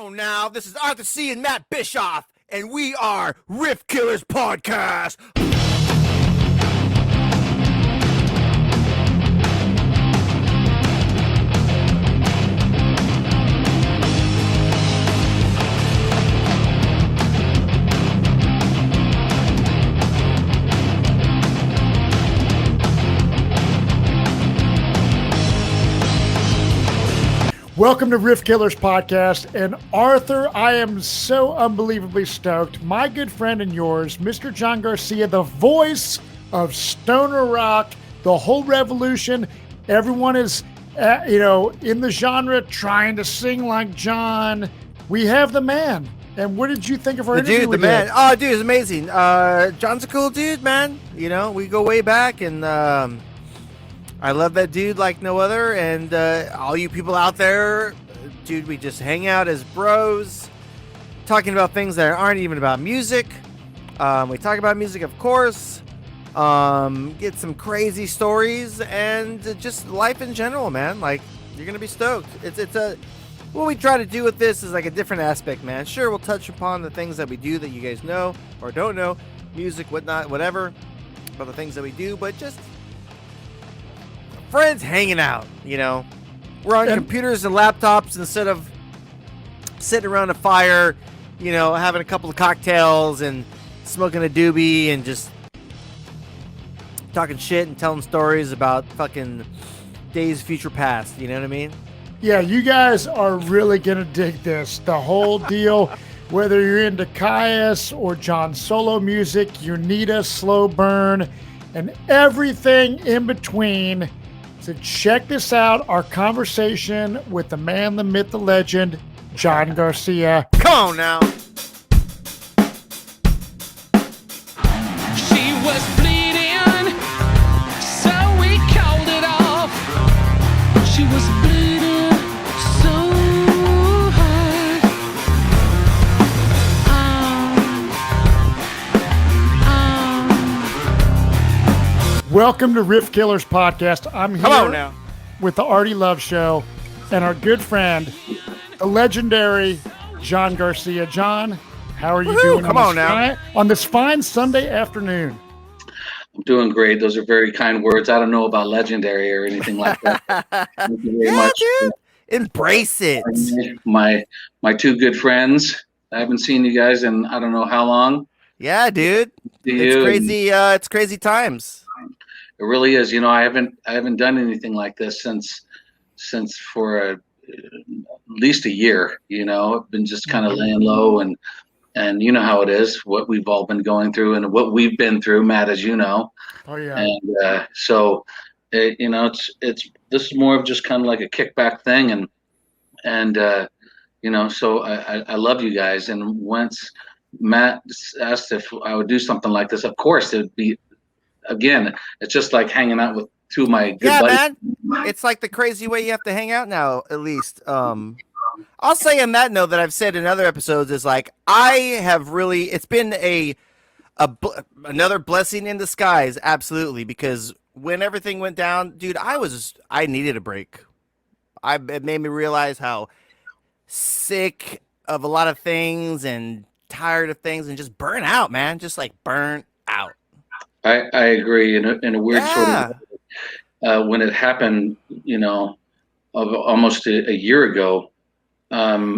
on now. This is Seay and Matt Bischoff, and we are Riff Killers Podcast. Welcome to Riff Killers Podcast, and Arthur, I am so unbelievably stoked. My good friend and yours, Mr. John Garcia, the voice of stoner rock, the whole revolution. Everyone is, in the genre trying to sing like John. We have the man. And what did you think of our interview? Dude, the man. Oh, dude, it's amazing. John's a cool dude, man. You know, we go way back, and I love that dude like no other, and all you people out there, dude, we just hang out as bros, talking about things that aren't even about music. We talk about music, of course, get some crazy stories, and just life in general, man. Like, you're gonna be stoked. What we try to do with this is like a different aspect, man. Sure, we'll touch upon the things that we do that you guys know or don't know, music, whatnot, whatever, about the things that we do, but just friends hanging out, you know. We're on computers and laptops instead of sitting around a fire, you know, having a couple of cocktails and smoking a doobie and just talking shit and telling stories about fucking days future past, you know what I mean? Yeah, you guys are really going to dig this. The whole deal, whether you're into Kyuss or John's solo music, Unita, Slo Burn, and everything in between. So check this out, our conversation with the man, the myth, the legend, John Garcia. Come on now. She was bleeding, so we called it off. She was bleeding so hard. Welcome to Riff Killers Podcast. I'm Come on here now. with the Artie Love Show and our good friend, the legendary John Garcia. John, how are you doing on this fine Sunday afternoon? I'm doing great. Those are very kind words. I don't know about legendary or anything like that. Thank you very much. Dude. Embrace it. My two good friends. I haven't seen you guys in I don't know how long. Yeah, dude. It's crazy. It's crazy times. It really is. You know, I haven't done anything like this since for at least a year. You know, I've been just kind of laying low and you know how it is, what we've all been going through and what we've been through, Matt, as you know. Oh yeah. And you know, this is more of just kind of like a kickback thing, and you know, so I love you guys. And once Matt asked if I would do something like this, of course it would be. Again, it's just like hanging out with two of my good buddies. Man. It's like the crazy way you have to hang out now, at least. I'll say on that note that I've said in other episodes is like, it's been another blessing in disguise. Absolutely. Because when everything went down, dude, I needed a break. It made me realize how sick of a lot of things and tired of things and just burn out, man. Just like burn out. I agree in a weird sort of when it happened, you know, almost a year ago, when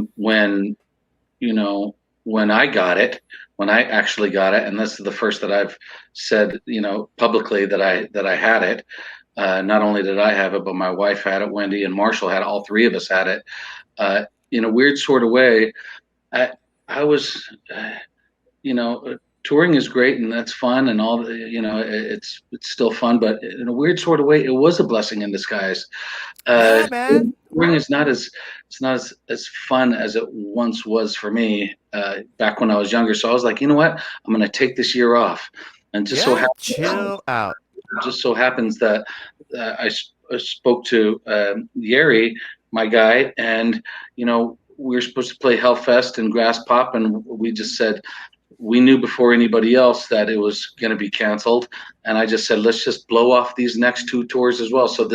I got it, when I actually got it, and this is the first that I've said, you know, publicly that I had it. Not only did I have it, but my wife had it, Wendy and Marshall had it. All three of us had it. In a weird sort of way, I was, you know. Touring is great and that's fun and all, you know, it's still fun, but in a weird sort of way, it was a blessing in disguise. Man. Touring is not as fun as it once was for me back when I was younger. So I was like, you know what, I'm going to take this year off, and just chill out. It just so happens that I spoke to Yeri, my guy, and you know, we were supposed to play Hellfest and Grass Pop, and we just said. We knew before anybody else that it was going to be canceled, and I just said, let's just blow off these next two tours as well. So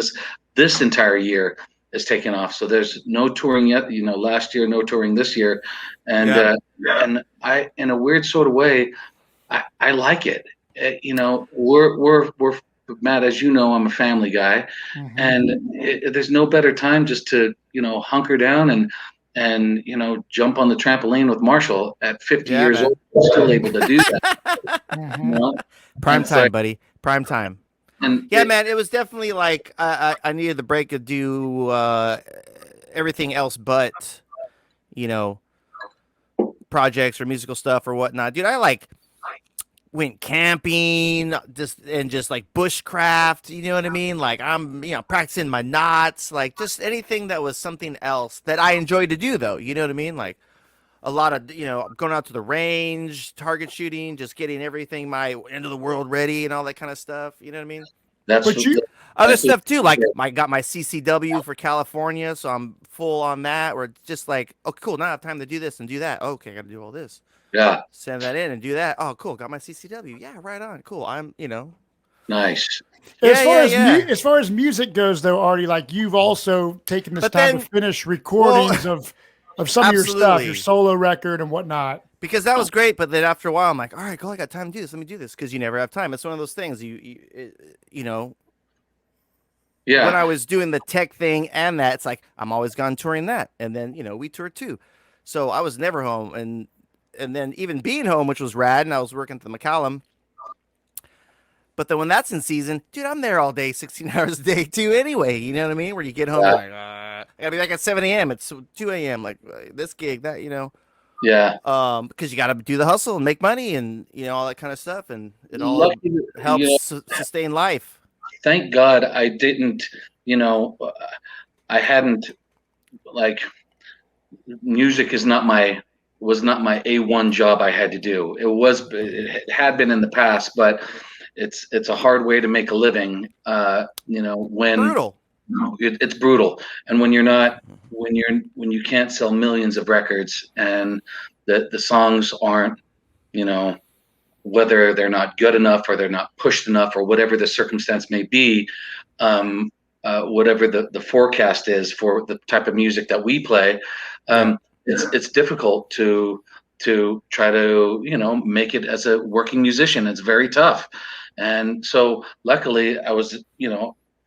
this entire year is taking off. So there's no touring yet. Last year, no touring this year, and and I, in a weird sort of way, I like it. We're Matt, as you know, I'm a family guy, and there's no better time just to hunker down and jump on the trampoline with Marshall at 50 years man. old, still able to do that. Prime time, buddy. Prime time. And man, it was definitely like I needed the break to do everything else but projects or musical stuff or whatnot. Dude, I went camping just like bushcraft, you know what I mean? Like I'm practicing my knots, like just anything that was something else that I enjoyed to do, though, you know what I mean? Like a lot of going out to the range, target shooting, just getting everything my end of the world ready and all that kind of stuff, you know what I mean? Other stuff too, like I got my CCW for California, so I'm full on that. Or just like, oh cool, now I have time to do this and do that. Okay, I gotta do all this. Yeah. Send that in and do that. Oh, cool. Got my CCW. Yeah, right on. Cool. I'm, Nice. As far as music goes, though, Artie, like you've also taken this time to finish recordings of some of your stuff, your solo record and whatnot. Because that was great, but then after a while, I'm like, all right, cool. I got time to do this. Let me do this, because you never have time. It's one of those things. Yeah. When I was doing the tech thing and that, it's like I'm always gone touring that, and then we toured too, so I was never home and then even being home, which was rad, and I was working at the McCallum. But then when that's in season, dude, I'm there all day, 16 hours a day too anyway. You know what I mean? Where you get home, you're like, I gotta be back at 7 a.m. It's 2 a.m. Like this gig, that, Yeah. Because you gotta do the hustle and make money and, all that kind of stuff. And it all helps sustain life. Thank God I didn't, I hadn't, like, music was not my A1 job I had to do. It had been in the past, but it's a hard way to make a living. When brutal. It's brutal. And when you can't sell millions of records and the songs aren't, whether they're not good enough or they're not pushed enough or whatever the circumstance may be, whatever the forecast is for the type of music that we play, it's difficult to try to make it as a working musician. It's very tough. And so luckily I was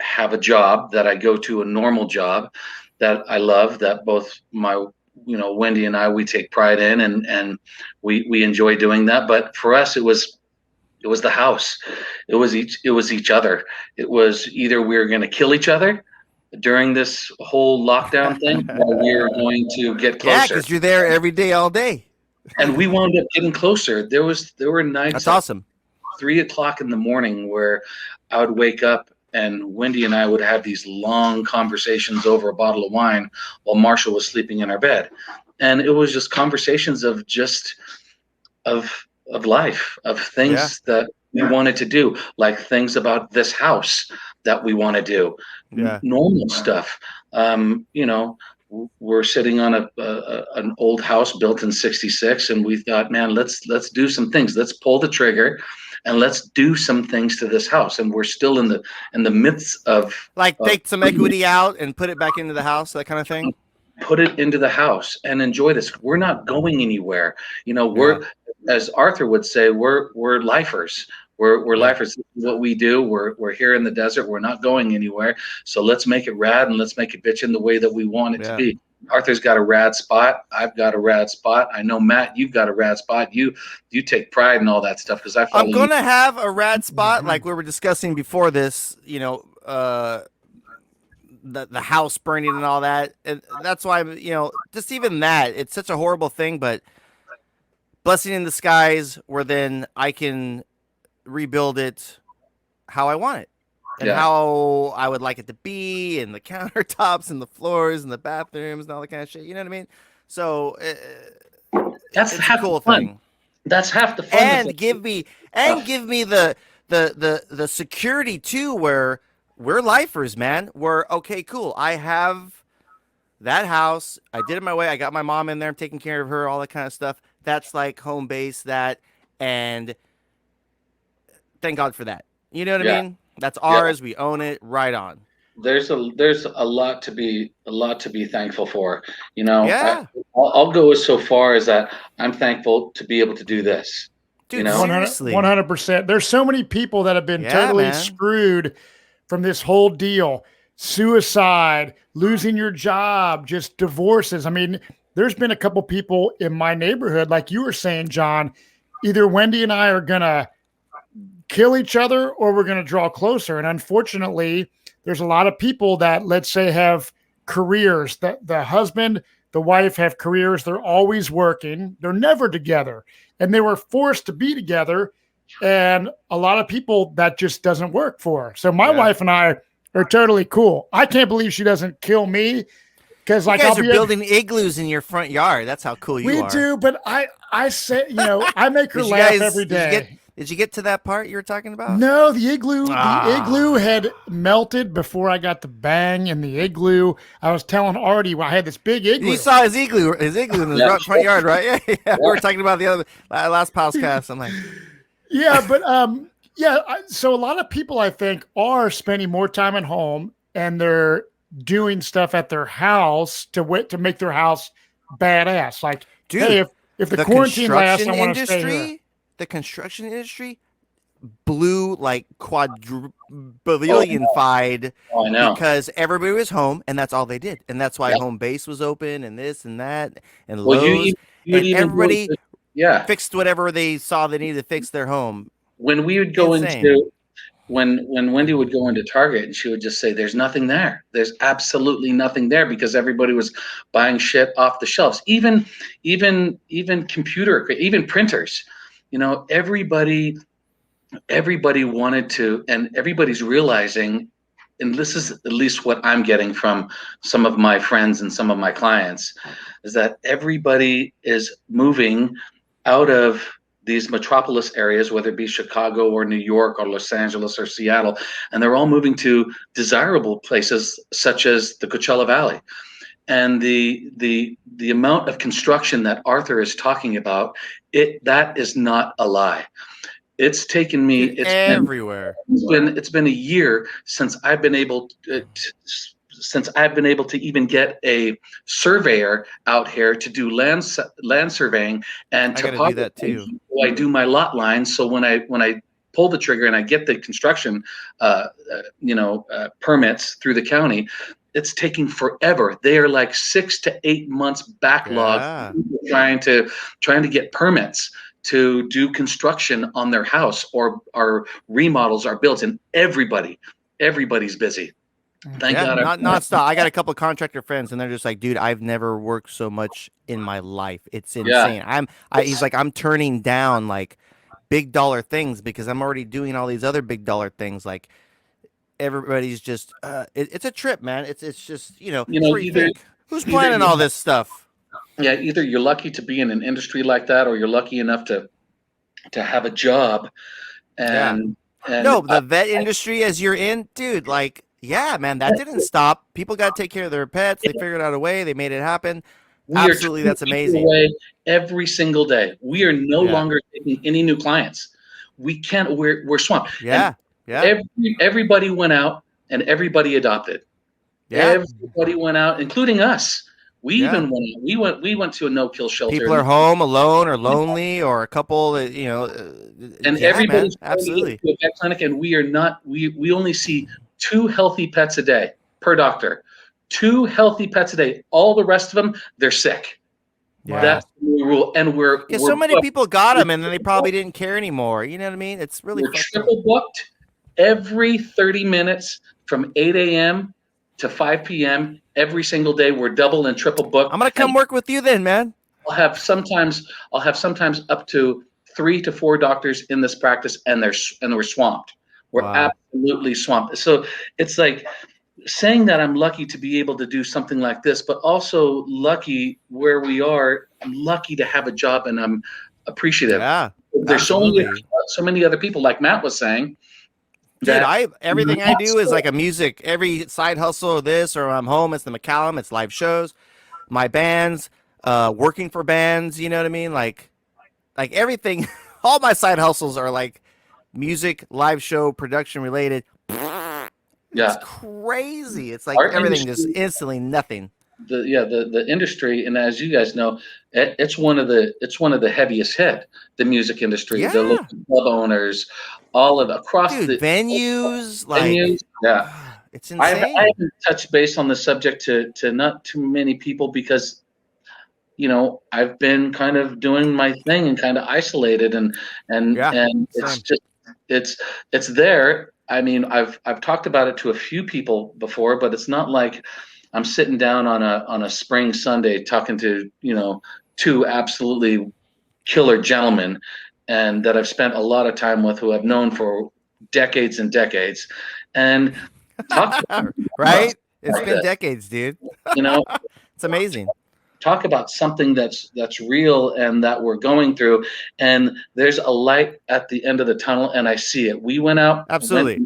have a job that I go to, a normal job that I love, that both my Wendy and I, we take pride in, and we enjoy doing that. But for us, it was the house. It was each other. It was either we were going to kill each other during this whole lockdown thing, or we were going to get closer. Yeah, because you're there every day, all day. And we wound up getting closer. There were nights. That's awesome. 3 o'clock in the morning where I would wake up and Wendy and I would have these long conversations over a bottle of wine while Marshall was sleeping in our bed. And it was just conversations of life, of things that we wanted to do, like things about this house that we want to do, normal stuff. We're sitting on an old house built in '66, and we thought, man, let's do some things. Let's pull the trigger, and let's do some things to this house. And we're still in the midst of take some equity out and put it back into the house, that kind of thing. Put it into the house and enjoy this. We're not going anywhere. We're, as Arthur would say, we're lifers. We're lifers. This is what we do. We're here in the desert. We're not going anywhere. So let's make it rad, and let's make it bitch in the way that we want it to be. Arthur's got a rad spot. I've got a rad spot. I know, Matt, you've got a rad spot. You take pride in all that stuff, because I'm going to have a rad spot, like we were discussing before this, the house burning and all that. And that's why, just even that, it's such a horrible thing, but blessing in disguise, where then I can rebuild it how I want it. And how I would like it to be, and the countertops and the floors and the bathrooms and all that kind of shit. You know what I mean? So that's half the cool the fun. thing. That's half the fun. And give me the security too, where we're lifers, man. We're okay, cool. I have that house. I did it my way. I got my mom in there. I'm taking care of her, all that kind of stuff. That's like home base, and thank God for that. You know what I mean? That's ours. We own it. Right on. there's a lot to be thankful for. You know, Yeah. I'll go so far as that I'm thankful to be able to do this. You Dude, know, 100%. There's so many people that have been Yeah, totally man. screwed from this whole deal. Suicide, losing your job, just divorces. I mean, there's been a couple people in my neighborhood, like you were saying, John, either Wendy and I are going to kill each other or we're going to draw closer. And unfortunately, there's a lot of people that, let's say, have careers, that the husband, the wife have careers. They're always working. They're never together. And they were forced to be together. And a lot of people that just doesn't work for. So my wife and I are totally cool. I can't believe she doesn't kill me. Because like you guys I'll are be building igloos in your front yard. That's how cool you are. We do, but I say, I make her Did you laugh guys- every did you day. get- Did you get to that part you were talking about? No, the igloo had melted before I got the bang in the igloo. I was telling Artie, I had this big igloo. You saw his igloo in his front yard, right? Yeah. We were talking about the other last podcast. I'm like, Yeah, but so a lot of people I think are spending more time at home and they're doing stuff at their house to make their house badass. Like, dude, hey, if the quarantine lasts, I want to stay here. The construction industry blew like quadrillion-fied I know. because everybody was home and that's all they did. And that's why home base was open and this and that and Well, Lowe's. And everybody yeah, fixed whatever they saw they needed to fix their home. when we would go Insane. into when Wendy would go into Target and she would just say, "There's nothing there. There's absolutely nothing there," because everybody was buying shit off the shelves. Even computer, even printers. You know, everybody wanted to, and everybody's realizing, and this is at least what I'm getting from some of my friends and some of my clients, is that everybody is moving out of these metropolis areas, whether it be Chicago or New York or Los Angeles or Seattle, and they're all moving to desirable places such as the Coachella Valley. And the amount of construction that Arthur is talking about, that is not a lie. It's taken me everywhere. It's been a year since I've been able to even get a surveyor out here to do land surveying and I gotta do that too. I do my lot lines. So when I pull the trigger and I get the construction permits through the county, it's taking forever. They are like 6 to 8 months backlog trying to get permits to do construction on their house or remodels or builds, and everybody's busy. Thank God. Not stop. I got a couple of contractor friends, and they're just like, "Dude, I've never worked so much in my life. It's insane." He's like, I'm turning down like big dollar things because I'm already doing all these other big dollar things. Like everybody's just, it's a trip, man. It's just who's planning all this stuff. Yeah, either you're lucky to be in an industry like that, or you're lucky enough to have a job. And the vet industry as you're in, dude, like, yeah, man, that didn't stop. People got to take care of their pets. They figured out a way. They made it happen. Absolutely, that's amazing. Every single day, we are no longer taking any new clients. We can't. We're swamped. Everybody went out and everybody adopted. Yeah, everybody went out, including us. We even went to a no-kill shelter. People are home alone or lonely, or a couple that and everybody's absolutely to a vet clinic, and we are not. We only see 2 healthy pets a day per doctor. 2 healthy pets a day. All the rest of them, they're sick. Yeah. That's the new rule, and we're so many people got them, and then they probably didn't care anymore. You know what I mean? It's really triple booked every 30 minutes from 8 a.m. to 5 p.m. every single day. We're double and triple booked. I'm gonna come work with you then, man. I'll have sometimes up to 3 to 4 doctors in this practice, and we're swamped. We're absolutely swamped. So it's like saying that I'm lucky to be able to do something like this, but also lucky where we are. I'm lucky to have a job, and I'm appreciative. Yeah, there's so many other people, like Matt was saying. Dude, everything I do is like a music. Every side hustle, this, or I'm home, it's the McCallum, it's live shows, my bands, working for bands. You know what I mean? Like everything. All my side hustles are like music, live show, production related. It's crazy. It's like Our everything industry, just instantly nothing. the industry, and as you guys know, it's one of the heaviest hit. The music industry, the Yeah. local club owners, all of across Dude, the venues, venues. like, Yeah, it's I insane. haven't touched base on the subject to not too many people because I've been kind of doing my thing and kind of isolated Yeah, and it's same. just it's there. I mean, I've talked about it to a few people before, but it's not like I'm sitting down on a spring Sunday talking to, two absolutely killer gentlemen and that I've spent a lot of time with who I've known for decades and decades and talk about Right? It's like been this, decades, dude. you know, It's amazing. talk about something that's real and that we're going through, and there's a light at the end of the tunnel, and I see it. We went Absolutely.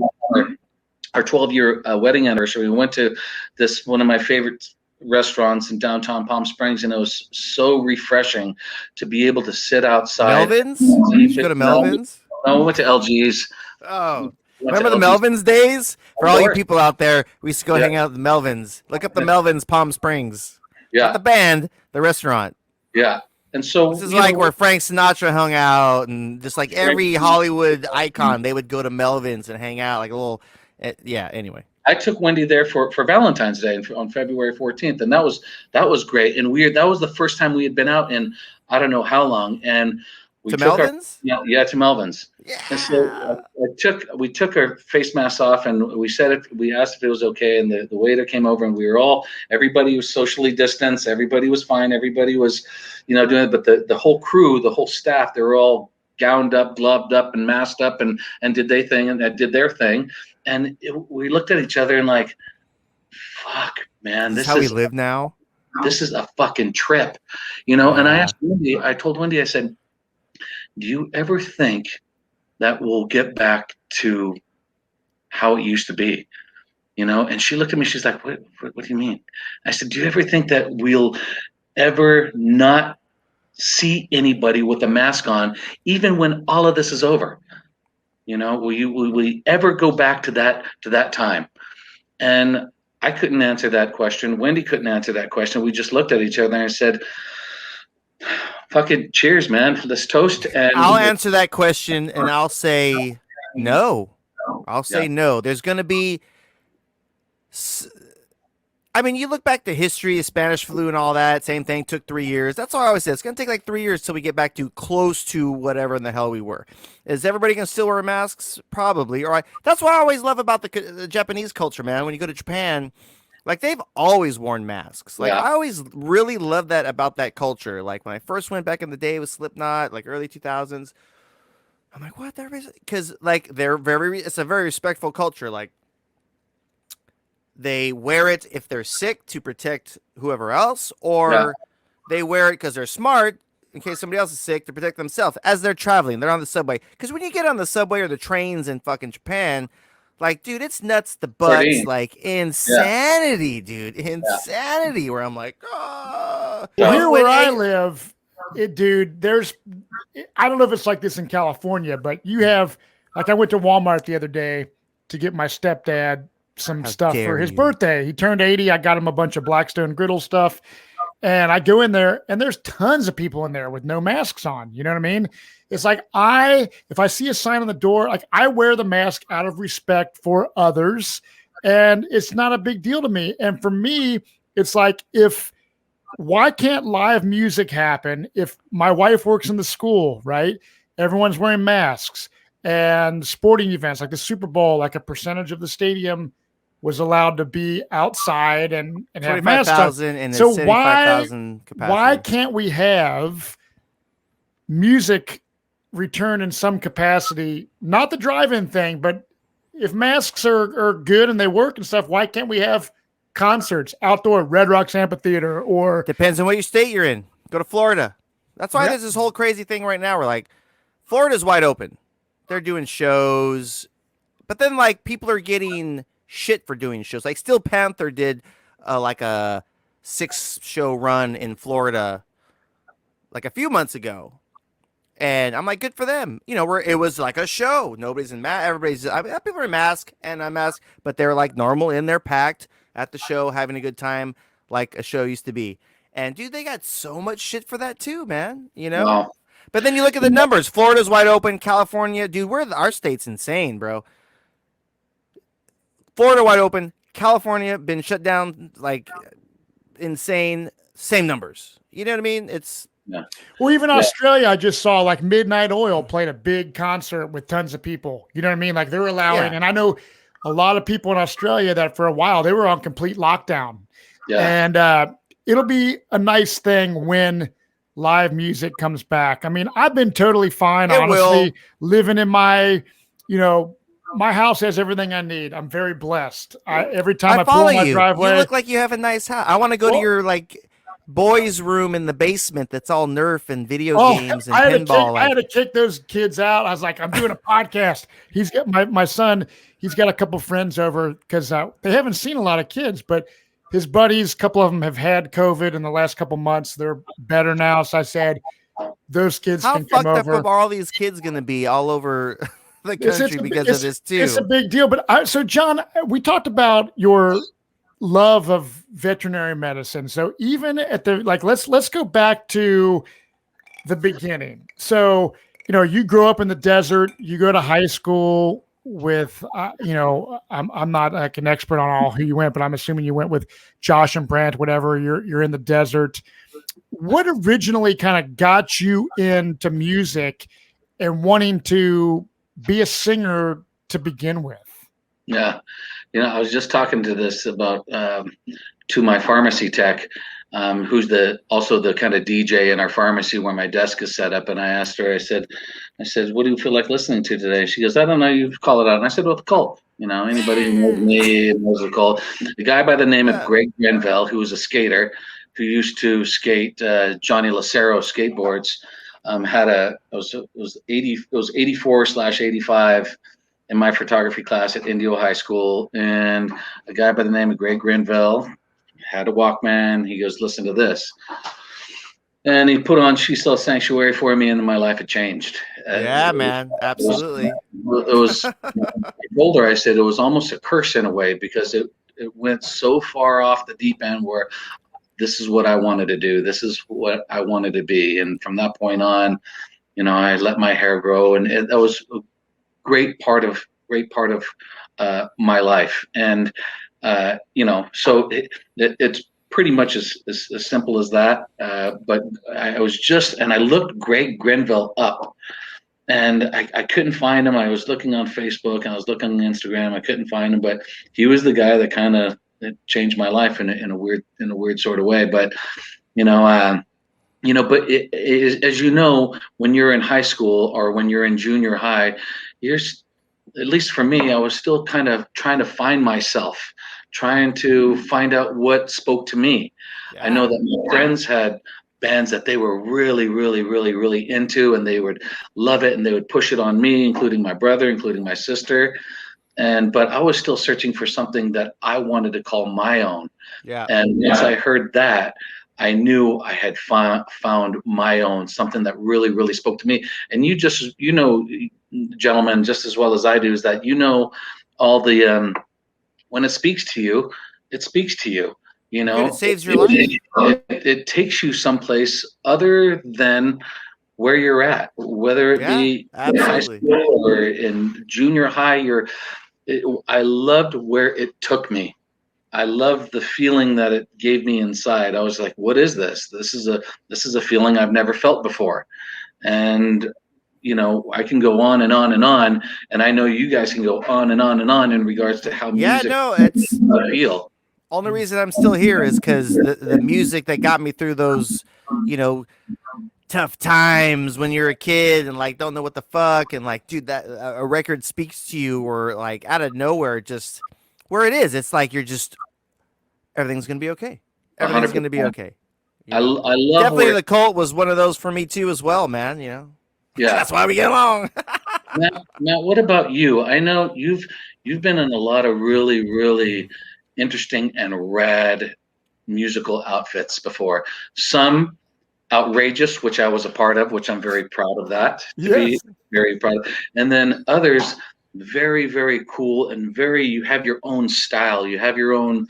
our 12-year wedding anniversary. We went to this one of my favorite restaurants in downtown Palm Springs, and it was so refreshing to be able to sit outside. Melvin's? Did you go to Melvin's? No, we went to LG's. Oh. We went to Remember the LG's. Melvin's days? For Of all you course. people out there, we used to go Yeah. hang out at the Melvin's. Look up the Melvin's Palm Springs. Not Yeah, the band, the restaurant. yeah. And so This is like where Frank Sinatra hung out, and just like every Hollywood icon, they would go to Melvin's and hang out like a little. Yeah. Anyway, I took Wendy there for Valentine's Day on February 14th, and that was great and weird. That was the first time we had been out in I don't know how long, and we to took Melvin's. yeah to Melvin's. Yeah. And so we took our face masks off, and we asked if it was okay, and the waiter came over, and everybody was socially distanced, everybody was fine, everybody was, doing it, but the whole crew, the whole staff, they were all gowned up, gloved up, and masked up, and did their thing, did their thing, and we looked at each other and like, fuck, man, This is how we live now. this is a fucking trip, And Yeah. I told Wendy, I said, do you ever think that we'll get back to how it used to be? And she looked at me, she's like, what do you mean? I said, do you ever think that we'll ever not see anybody with a mask on, even when all of this is over? Will we ever go back to that time? And I couldn't answer that question. Wendy couldn't answer that question. We just looked at each other and I said, fucking cheers, man. Let's toast. And I'll answer that question, and I'll say no. I'll say no. There's going to be. I mean, you look back to history, Spanish flu and all that, same thing, took 3 years. That's all I always say. It's going to take like 3 years till we get back to close to whatever in the hell we were. Is everybody going to still wear masks? Probably. All right. That's what I always love about the Japanese culture, man. When you go to Japan, like they've always worn masks. Like I always really love that about that culture. Like when I first went back in the day with Slipknot, like early 2000s, I'm like, what? Because like it's a very respectful culture. Like, they wear it if they're sick to protect whoever else, or they wear it because they're smart in case somebody else is sick to protect themselves as they're traveling. They're on the subway. Because when you get on the subway or the trains in fucking Japan, like, dude, it's nuts the butts. Like, insanity, dude. Insanity. Where I'm like, oh. Well, here where I live, dude, I don't know if it's like this in California, but you have, like, I went to Walmart the other day to get my stepdad some stuff for his birthday. He turned 80. I got him a bunch of Blackstone griddle stuff. And I go in there and there's tons of people in there with no masks on. You know what I mean? It's like if I see a sign on the door, like I wear the mask out of respect for others, and it's not a big deal to me. And for me, it's like, why can't live music happen if my wife works in the school, right? Everyone's wearing masks, and sporting events like the Super Bowl, like a percentage of the stadium was allowed to be outside and have masks on. And so 75,000 capacity. Why can't we have music return in some capacity? Not the drive-in thing, but if masks are good and they work and stuff, why can't we have concerts outdoor, Red Rocks Amphitheater? Or depends on what state you're in. Go to Florida. That's why there's this whole crazy thing right now where like Florida's wide open. They're doing shows, but then like people are getting shit for doing shows. Like Steel Panther did like a 6-show run in Florida like a few months ago, And I'm like, good for them. You know, it was like a show. Nobody's in mask. People are in mask and unmasked, but they're like normal in there, packed at the show, having a good time, like a show used to be. And dude, they got so much shit for that too, man. You know. Wow. But then you look at the numbers. Florida's wide open. California, dude, our state's insane, bro. Florida wide open. California been shut down, like insane. Same numbers. You know what I mean? It's Yeah. Well, even Australia, I just saw like Midnight Oil played a big concert with tons of people. You know what I mean? Like they're allowing, and I know a lot of people in Australia that for a while they were on complete lockdown. Yeah. And it'll be a nice thing when live music comes back. I mean, I've been totally fine, honestly, living in my, my house has everything I need. I'm very blessed. Every time I pull in my driveway. You look like you have a nice house. I want to go to your boys' room in the basement that's all Nerf and video games and pinball. I had to kick those kids out. I was like, I'm doing a podcast. He's got my son. He's got a couple friends over because they haven't seen a lot of kids, but his buddies, a couple of them have had COVID in the last couple months. They're better now. So I said, those kids can come over. How fucked up are all these kids going to be all over the country because of this too? It's a big deal. But so John, we talked about your love of veterinary medicine. So even at the let's go back to the beginning. So you grow up in the desert. You go to high school with I'm not like an expert on all who you went, but I'm assuming you went with Josh and Brant. Whatever, you're in the desert. What originally kind of got you into music and wanting to be a singer to begin with? Yeah. I was just talking to this about to my pharmacy tech, who's also the kind of DJ in our pharmacy where my desk is set up. And I asked her, I said, what do you feel like listening to today? She goes, I don't know. You call it out. And I said, well, the Cult. Anybody who knows me knows the Cult. The guy by the name of Greg Grenville, who was a skater, who used to skate Johnny Lacero skateboards, it was 84/85. in my photography class at Indio High School, and a guy by the name of Greg Grenville had a Walkman. He goes, listen to this. And he put on She Sells Sanctuary for me, and my life had changed. Man, absolutely. It was I told her, I said, it was almost a curse in a way, because it went so far off the deep end where this is what I wanted to do. This is what I wanted to be. And from that point on, I let my hair grow, and that was great part of my life. And so it's pretty much as simple as that. But I looked Greg Grenville up, and I couldn't find him. I was looking on Facebook and I was looking on Instagram. I couldn't find him, but he was the guy that kind of changed my life in a weird sort of way. But but as when you're in high school or when you're in junior high, at least for me, I was still kind of trying to find myself, trying to find out what spoke to me. Yeah. I know that my friends had bands that they were really, really, really, really into, and they would love it, and they would push it on me, including my brother, including my sister. But I was still searching for something that I wanted to call my own. Yeah. And once I heard that, I knew I had found my own, something that really, really spoke to me. And gentlemen, just as well as I do, is that all the when it speaks to you, it speaks to you. Dude, it saves your life. It takes you someplace other than where you're at, whether it be in high school or in junior high. I loved where it took me. I loved the feeling that it gave me inside. I was like, what is this? This is a feeling I've never felt before. And I can go on and on and on, and I know you guys can go on and on and on in regards to how music it's feel. Only reason I'm still here is because the music that got me through those, tough times when you're a kid and don't know what the fuck, and dude, that a record speaks to you, or out of nowhere, just where it is, it's like you're just, everything's gonna be okay. Everything's 100%. Gonna be okay. I love definitely the Cult was one of those for me too as well, man. Yeah, that's why we get along. Matt, what about you? I know you've been in a lot of really, really interesting and rad musical outfits before. Some outrageous, which I was a part of, which I'm very proud of that. To be Yes. very proud of. And then others, very, very cool and you have your own style. You have your own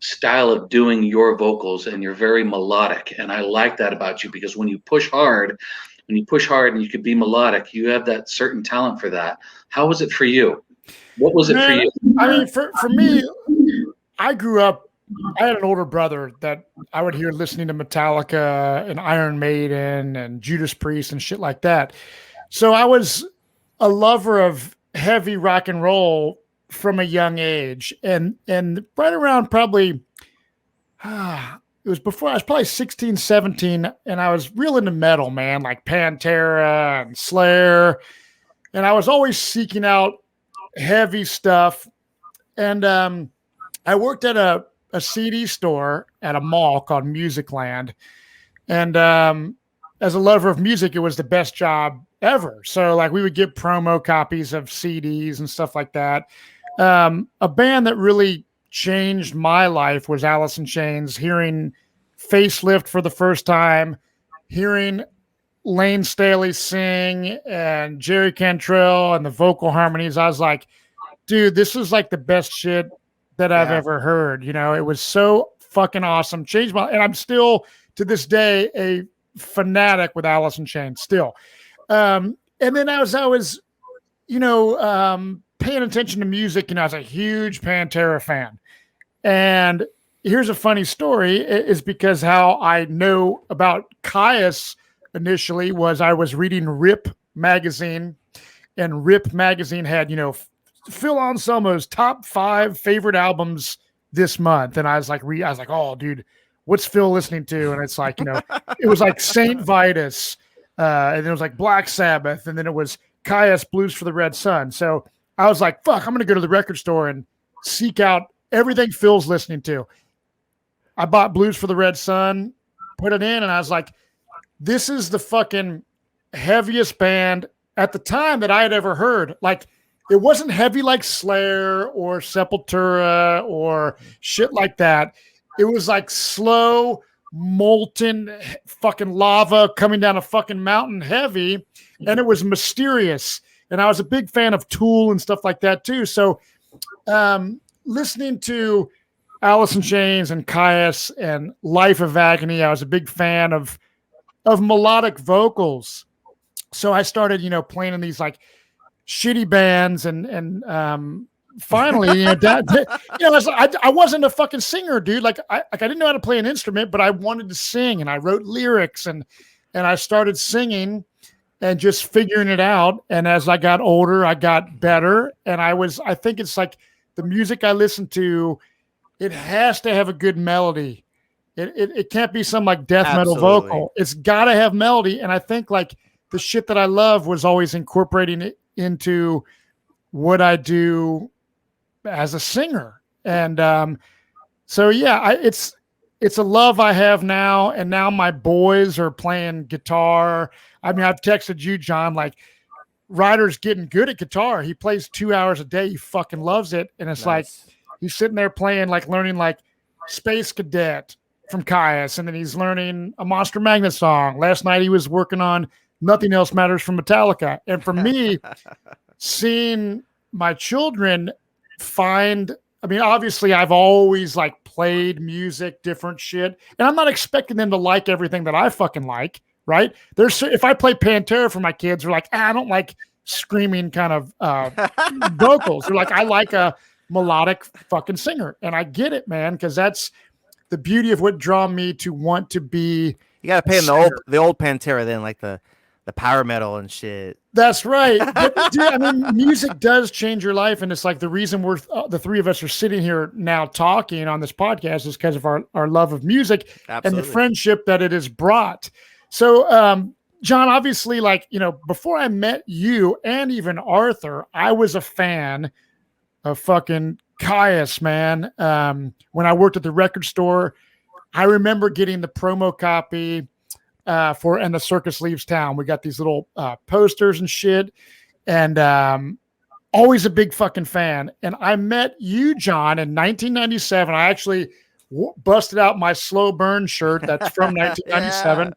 style of doing your vocals, and you're very melodic. And I like that about you, because when you push hard and you could be melodic, you have that certain talent for that. How was it for you? What was it for Man, you? I mean, for me, I grew up, I had an older brother that I would hear listening to Metallica and Iron Maiden and Judas Priest and shit like that. So I was a lover of heavy rock and roll from a young age. And right around probably, it was before, I was probably 16, 17, and I was real into metal, man, like Pantera and Slayer. And I was always seeking out heavy stuff. And I worked at a CD store at a mall called Musicland. And as a lover of music, it was the best job ever. So like we would get promo copies of CDs and stuff like that. A band that really changed my life was Alice in Chains. Hearing Facelift for the first time, hearing Lane Staley sing and Jerry Cantrell and the vocal harmonies, I was like, dude, this is like the best shit that I've ever heard. You know, it was so fucking awesome. Changed my, and I'm still to this day a fanatic with Alice in Chains still. And then as I was, paying attention to music, I was a huge Pantera fan. And here's a funny story, is because how I know about Kyuss initially was I was reading Rip magazine, and Rip magazine had, Phil Anselmo's top 5 favorite albums this month. And I was like, oh, dude, what's Phil listening to? And it's like, it was like Saint Vitus, and then it was like Black Sabbath, and then it was Kyuss, Blues for the Red Sun. So I was like, fuck, I'm going to go to the record store and seek out everything Phil's listening to. I bought Blues for the Red Sun, put it in, and I was like, this is the fucking heaviest band at the time that I had ever heard. Like, it wasn't heavy like Slayer or Sepultura or shit like that. It was like slow, molten fucking lava coming down a fucking mountain heavy, and it was mysterious. And I was a big fan of Tool and stuff like that too. So listening to Alice in Chains and Kyuss and Life of Agony, I was a big fan of melodic vocals. So I started, playing in these like shitty bands, and finally, I wasn't a fucking singer, dude. Like I didn't know how to play an instrument, but I wanted to sing, and I wrote lyrics, and I started singing and just figuring it out. And as I got older, I got better. And I think it's like the music I listen to, it has to have a good melody. It can't be some like death metal vocal. It's got to have melody. And I think like the shit that I love was always incorporating it into what I do as a singer. And so, yeah, it's a love I have now. And now my boys are playing guitar. I mean, I've texted you, John, like Ryder's getting good at guitar. He plays 2 hours a day. He fucking loves it. And it's like, he's sitting there playing, like learning like Space Cadet from Kyuss. And then he's learning a Monster Magnet song. Last night he was working on Nothing Else Matters from Metallica. And for me, seeing my children obviously I've always like played music, different shit. And I'm not expecting them to like everything that I fucking like. Right? If I play Pantera for my kids, they're like, I don't like screaming kind of vocals. They're like, I like a melodic fucking singer. And I get it, man, because that's the beauty of what drew me to want to be. You got to pay them the old Pantera, then, like the power metal and shit. That's right. But, dude, I mean, music does change your life. And it's like the reason we're the three of us are sitting here now talking on this podcast is because of our love of music. Absolutely. And the friendship that it has brought. So, John, obviously, like, before I met you and even Arthur, I was a fan of fucking Kyuss, man. When I worked at the record store, I remember getting the promo copy for And the Circus Leaves Town. We got these little posters and shit, and always a big fucking fan. And I met you, John, in 1997. I actually busted out my Slo Burn shirt that's from 1997. Yeah.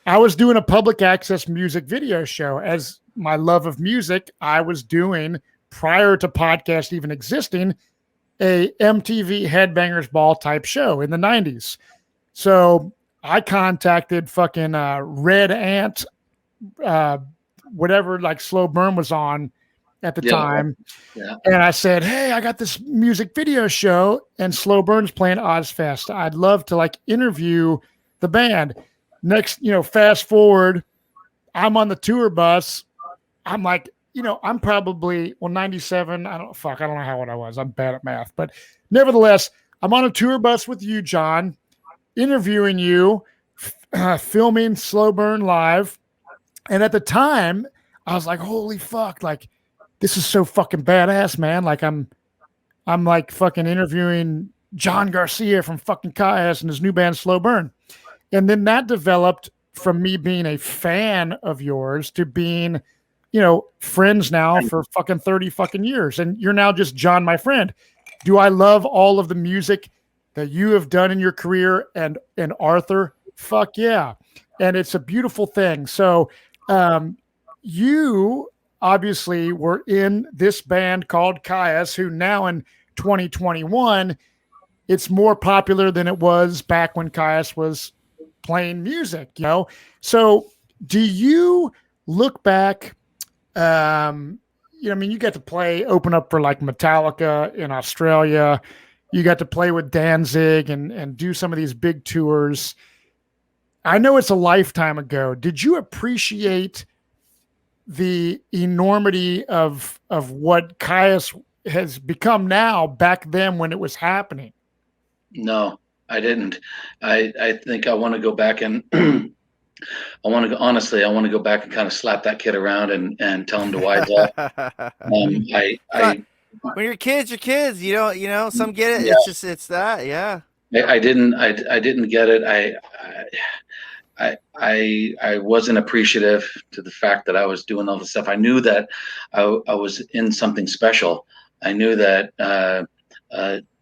I was doing a public access music video show. As my love of music, I was doing, prior to podcast even existing, a MTV Headbangers Ball type show in the 90s. So I contacted fucking Red Ant, whatever, like Slo Burn was on at the time. Yeah. And I said, hey, I got this music video show and Slo Burn's playing Ozfest. I'd love to like interview the band. Next, fast forward, I'm on the tour bus. I'm like, I'm probably, 97. I don't know how old I was. I'm bad at math, but nevertheless, I'm on a tour bus with you, John, interviewing you, filming Slo Burn live. And at the time I was like, holy fuck, like, this is so fucking badass, man. Like I'm like fucking interviewing John Garcia from fucking Kyuss and his new band Slo Burn. And then that developed from me being a fan of yours to being, friends now for fucking 30 fucking years. And you're now just John, my friend. Do I love all of the music that you have done in your career and Arthur? Fuck yeah. And it's a beautiful thing. So you obviously were in this band called Kyuss, who now in 2021, it's more popular than it was back when Kyuss was playing music, So do you look back, you got to open up for like Metallica in Australia. You got to play with Danzig and do some of these big tours. I know it's a lifetime ago. Did you appreciate the enormity of what Kyuss has become now back then when it was happening? No, I didn't. I think I want to go back and I want to go back and kind of slap that kid around and tell him to wise up. When you're kids, you're kids. Some get it. Yeah. It's that. Yeah. I didn't get it. I wasn't appreciative to the fact that I was doing all this stuff. I knew that I was in something special. I knew that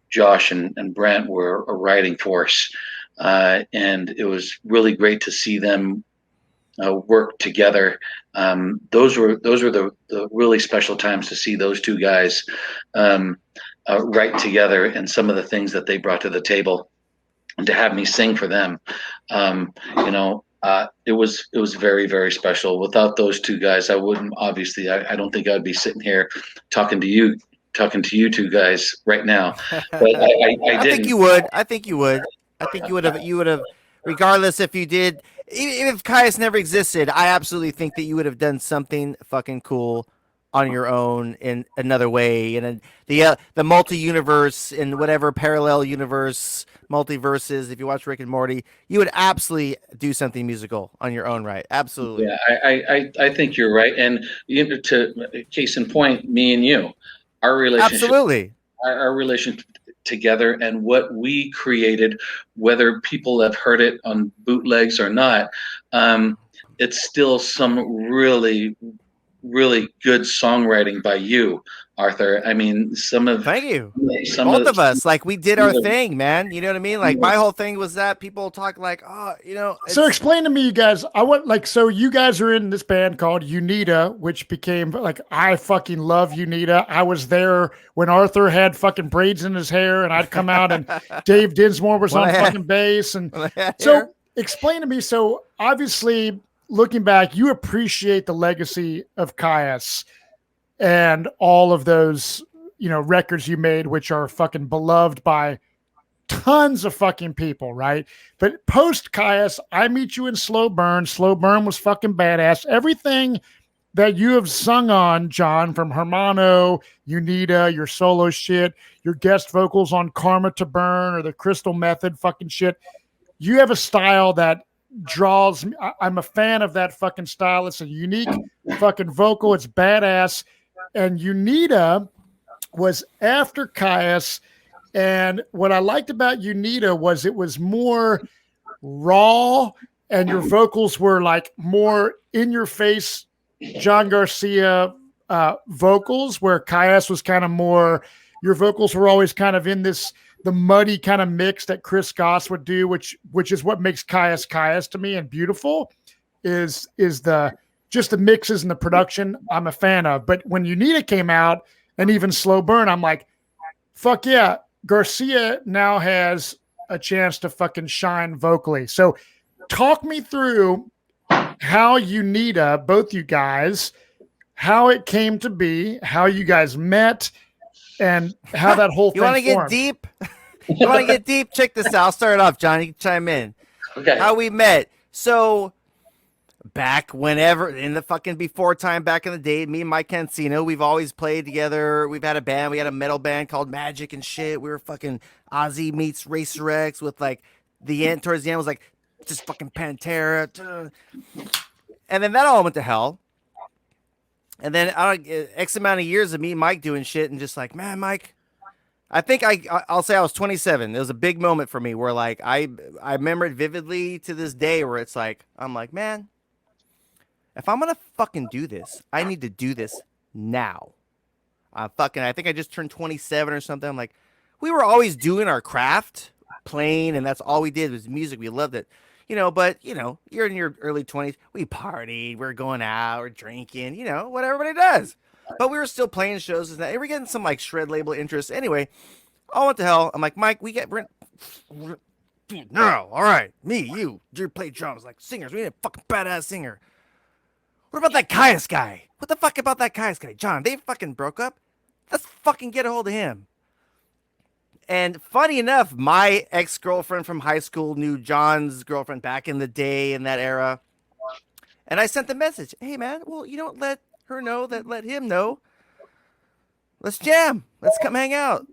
Josh and Brent were a riding force, and it was really great to see them work together. Those were the really special times to see those two guys write together, and some of the things that they brought to the table, and to have me sing for them. It was very, very special. Without those two guys, I wouldn't, obviously, I don't think I'd be sitting here talking to you two guys right now. But I think you would. I think you would have, regardless if you did, even if Kyuss never existed, I absolutely think that you would have done something fucking cool on your own in another way, and the multi-universe in whatever parallel universe, multiverses. If you watch Rick and Morty, you would absolutely do something musical on your own, right? Absolutely. Yeah, I think you're right. And to case in point, me and you, our relationship, absolutely, our relationship together, and what we created, whether people have heard it on bootlegs or not, it's still some really, really good songwriting by you, Arthur. I mean, thank you. Both of us, like, we did our thing, man. You know what I mean? Like, my whole thing was that people talk like, So explain to me, you guys. So you guys are in this band called Unita, which became like, I fucking love Unita. I was there when Arthur had fucking braids in his hair, and I'd come out and Dave Dinsmore was on fucking bass. And so explain to me. So obviously, looking back, you appreciate the legacy of Kyuss and all of those, records you made, which are fucking beloved by tons of fucking people, right? But post Kyuss, I meet you in Slo Burn. Slo Burn was fucking badass. Everything that you have sung on, John, from Hermano, Unida, your solo shit, your guest vocals on Karma to Burn or the Crystal Method fucking shit, you have a style that draws me. I'm a fan of that fucking style. It's a unique fucking vocal. It's badass. And Unita was after Kyuss, and what I liked about Unita was it was more raw, and your vocals were like more in your face John Garcia vocals, where Kyuss was kind of more, your vocals were always kind of in this the muddy kind of mix that Chris Goss would do, which is what makes Kyuss to me and beautiful, is the just the mixes and the production I'm a fan of. But when Unita came out and even Slo Burn, I'm like, fuck yeah, Garcia now has a chance to fucking shine vocally. So talk me through how Unita, both you guys, how it came to be, how you guys met, and how that whole thing You want to get formed. deep? You want to get deep? Check this out. I'll start it off, Johnny. You can chime in. Okay. How we met. So back whenever in the fucking before time, back in the day, me and Mike Cancino, we've always played together. We've had a band. We had a metal band called Magic and shit. We were fucking Ozzy meets Racer X with like the end. Towards the end was like just fucking Pantera. And then that all went to hell. And then X amount of years of me and Mike doing shit and just like, man, Mike, I think I'll say I was 27. It was a big moment for me where like I remember it vividly to this day where it's like, I'm like, man, if I'm going to fucking do this, I need to do this now. I think I just turned 27 or something. I'm like, we were always doing our craft, playing, and that's all we did was music. We loved it. But, you're in your early 20s. We partied. We're going out. We're drinking. What everybody does. But we were still playing shows. And we're getting some, like, shred label interest. Anyway, all went to hell. I'm like, Mike, no, all right. Me, you play drums like singers. We need a fucking badass singer. What about that Kyuss guy? What the fuck about that Kyuss guy? John, they fucking broke up? Let's fucking get a hold of him. And funny enough, my ex-girlfriend from high school knew John's girlfriend back in the day in that era. And I sent the message, hey, man, well, you don't let her know that let him know. Let's jam. Let's come hang out.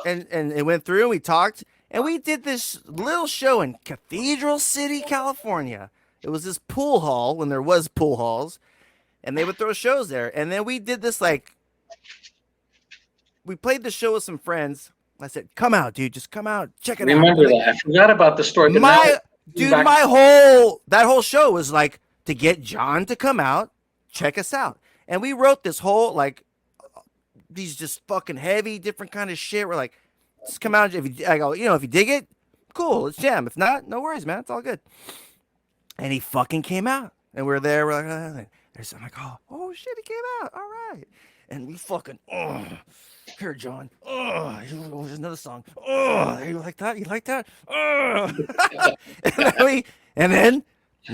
And it went through and we talked. And we did this little show in Cathedral City, California. It was this pool hall when there was pool halls. And they would throw shows there. And then we did this we played the show with some friends. I said, come out, dude. Just come out. Check it out. Remember that. I forgot about the story. But that whole show was like to get John to come out, check us out. And we wrote this whole, like, these just fucking heavy, different kind of shit. We're like, just come out. If you dig it, cool. Let's jam. If not, no worries, man. It's all good. And he fucking came out. And we're there. We're like, I'm like, oh, shit, he came out. All right. And we fucking, here, John. Here's another song. You like that? You like that? and then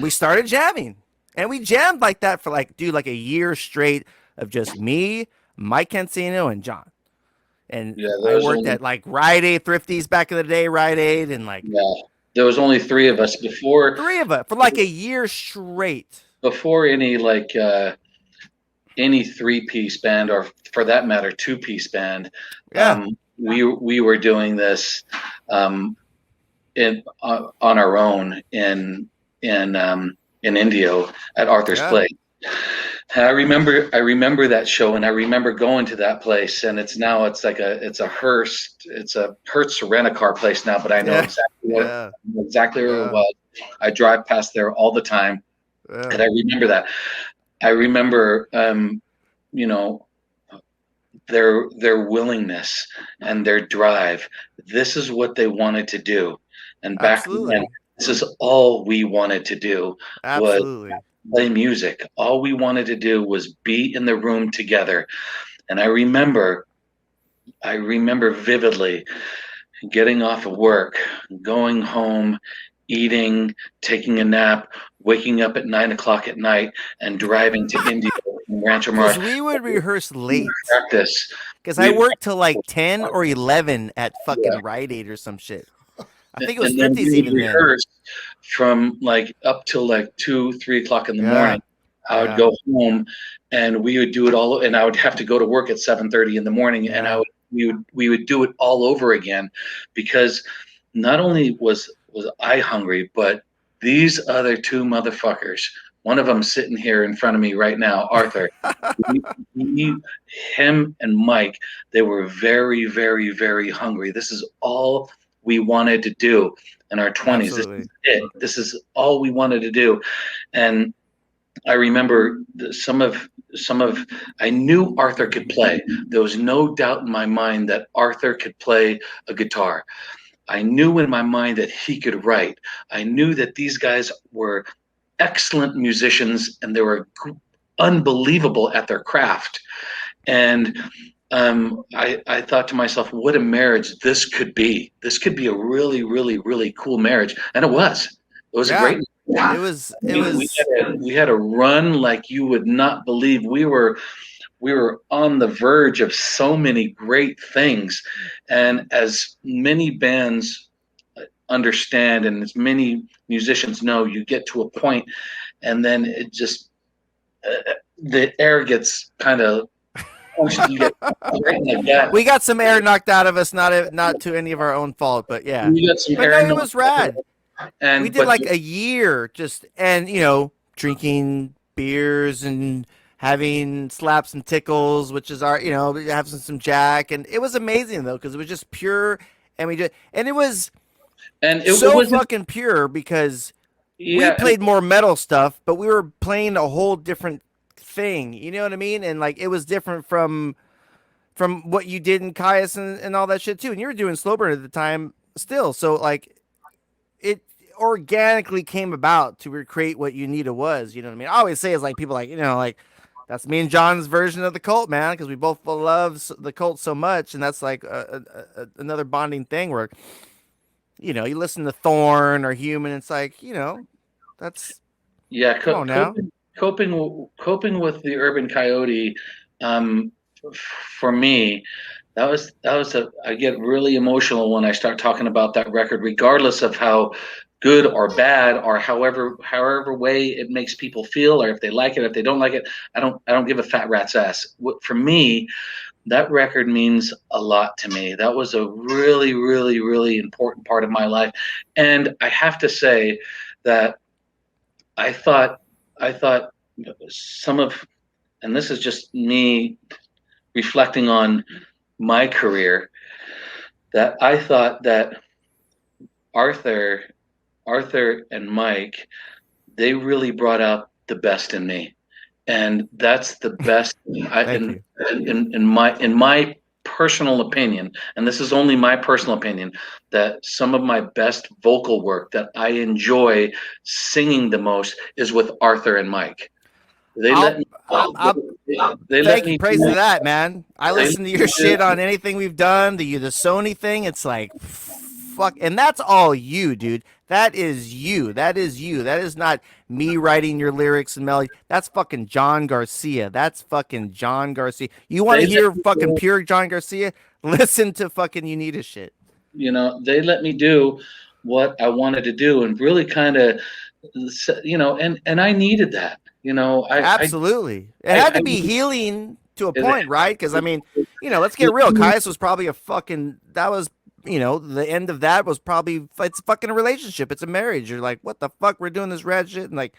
we started jamming. And we jammed like that for like a year straight of just me, Mike Cancino, and John. And I worked at like Rite Aid, Thrifties back in the day, Rite Aid, and like there was only three of us before. Three of us for like a year straight. Before any any three-piece band, or for that matter, two-piece band. Yeah. We were doing this on our own in Indio at Arthur's Place. And I remember that show, and I remember going to that place, and it's a Hearst rent-a-car place now, but I know exactly where it was. I drive past there all the time, and I remember that. I remember, their willingness and their drive. This is what they wanted to do, and back then, this is all we wanted to do. Absolutely. Was play music. All we wanted to do was be in the room together. And I remember vividly getting off of work, going home, eating, taking a nap, waking up at 9 o'clock at night, and driving to India and Rancho Mirage. We would rehearse late. Practice. Because I worked till like 10 or 11 at fucking Rite Aid or some shit. I think it was 50s even then. From like up till like 2, 3 o'clock in the morning. I would go home, and we would do it all, and I would have to go to work at 7:30 in the morning, and we would do it all over again, because not only was I hungry, but these other two motherfuckers, one of them sitting here in front of me right now, Arthur, him and Mike, they were very, very, very hungry. This is all we wanted to do in our 20s. Absolutely. This is it. This is all we wanted to do. And I remember I knew Arthur could play. There was no doubt in my mind that Arthur could play a guitar. I knew in my mind that he could write. I knew that these guys were excellent musicians and they were unbelievable at their craft. And I thought to myself, what a marriage this could be. This could be a really, really, really cool marriage. And it was. It was a great. It was. We had a run like you would not believe. We were on the verge of so many great things, and as many bands understand, and as many musicians know, you get to a point, and then it just the air gets kind of. We got some air knocked out of us, not to any of our own fault, but yeah. We got some but air no, it was rad. And we did like a year just, and drinking beers and having slaps and tickles, which is our, having some Jack, and it was amazing though because it was just pure, and it was so fucking pure because we played more metal stuff, but we were playing a whole different thing, you know what I mean? And like it was different from what you did in Kyuss and all that shit too. And you were doing Slo Burn at the time still, so like it organically came about to recreate what Unita was, you know what I mean? I always say it's like people like, like that's me and John's version of the Cult, man, because we both love the Cult so much, and that's like another bonding thing where you listen to Thorn or Human, it's like that's come on now. Coping with the Urban Coyote, for me, that was I get really emotional when I start talking about that record, regardless of how good or bad or however way it makes people feel, or if they like it, if they don't like it. I don't give a fat rat's ass. For me, that record means a lot to me. That was a really, really, really important part of my life, and I have to say that I thought some of, and this is just me reflecting on my career, that I thought that Arthur and Mike, they really brought out the best in me, and that's the best. In my personal opinion, and this is only my personal opinion, that some of my best vocal work that I enjoy singing the most is with Arthur and Mike. They let me. Thank you, praise to that, man. I listen to your shit on anything we've done. The Sony thing, it's like, fuck, and that's all you, dude. That is you. That is you. That is not me writing your lyrics and melody. That's fucking John Garcia. That's fucking John Garcia. You want to hear fucking pure John Garcia? Listen to fucking Unita shit. They let me do what I wanted to do, and really kind of, and I needed that. Absolutely. It had to be healing to a point, right? Because I mean, let's get real. Kyuss was probably the end of that was probably, it's fucking a relationship. It's a marriage. You're like, what the fuck? We're doing this rad shit, and like,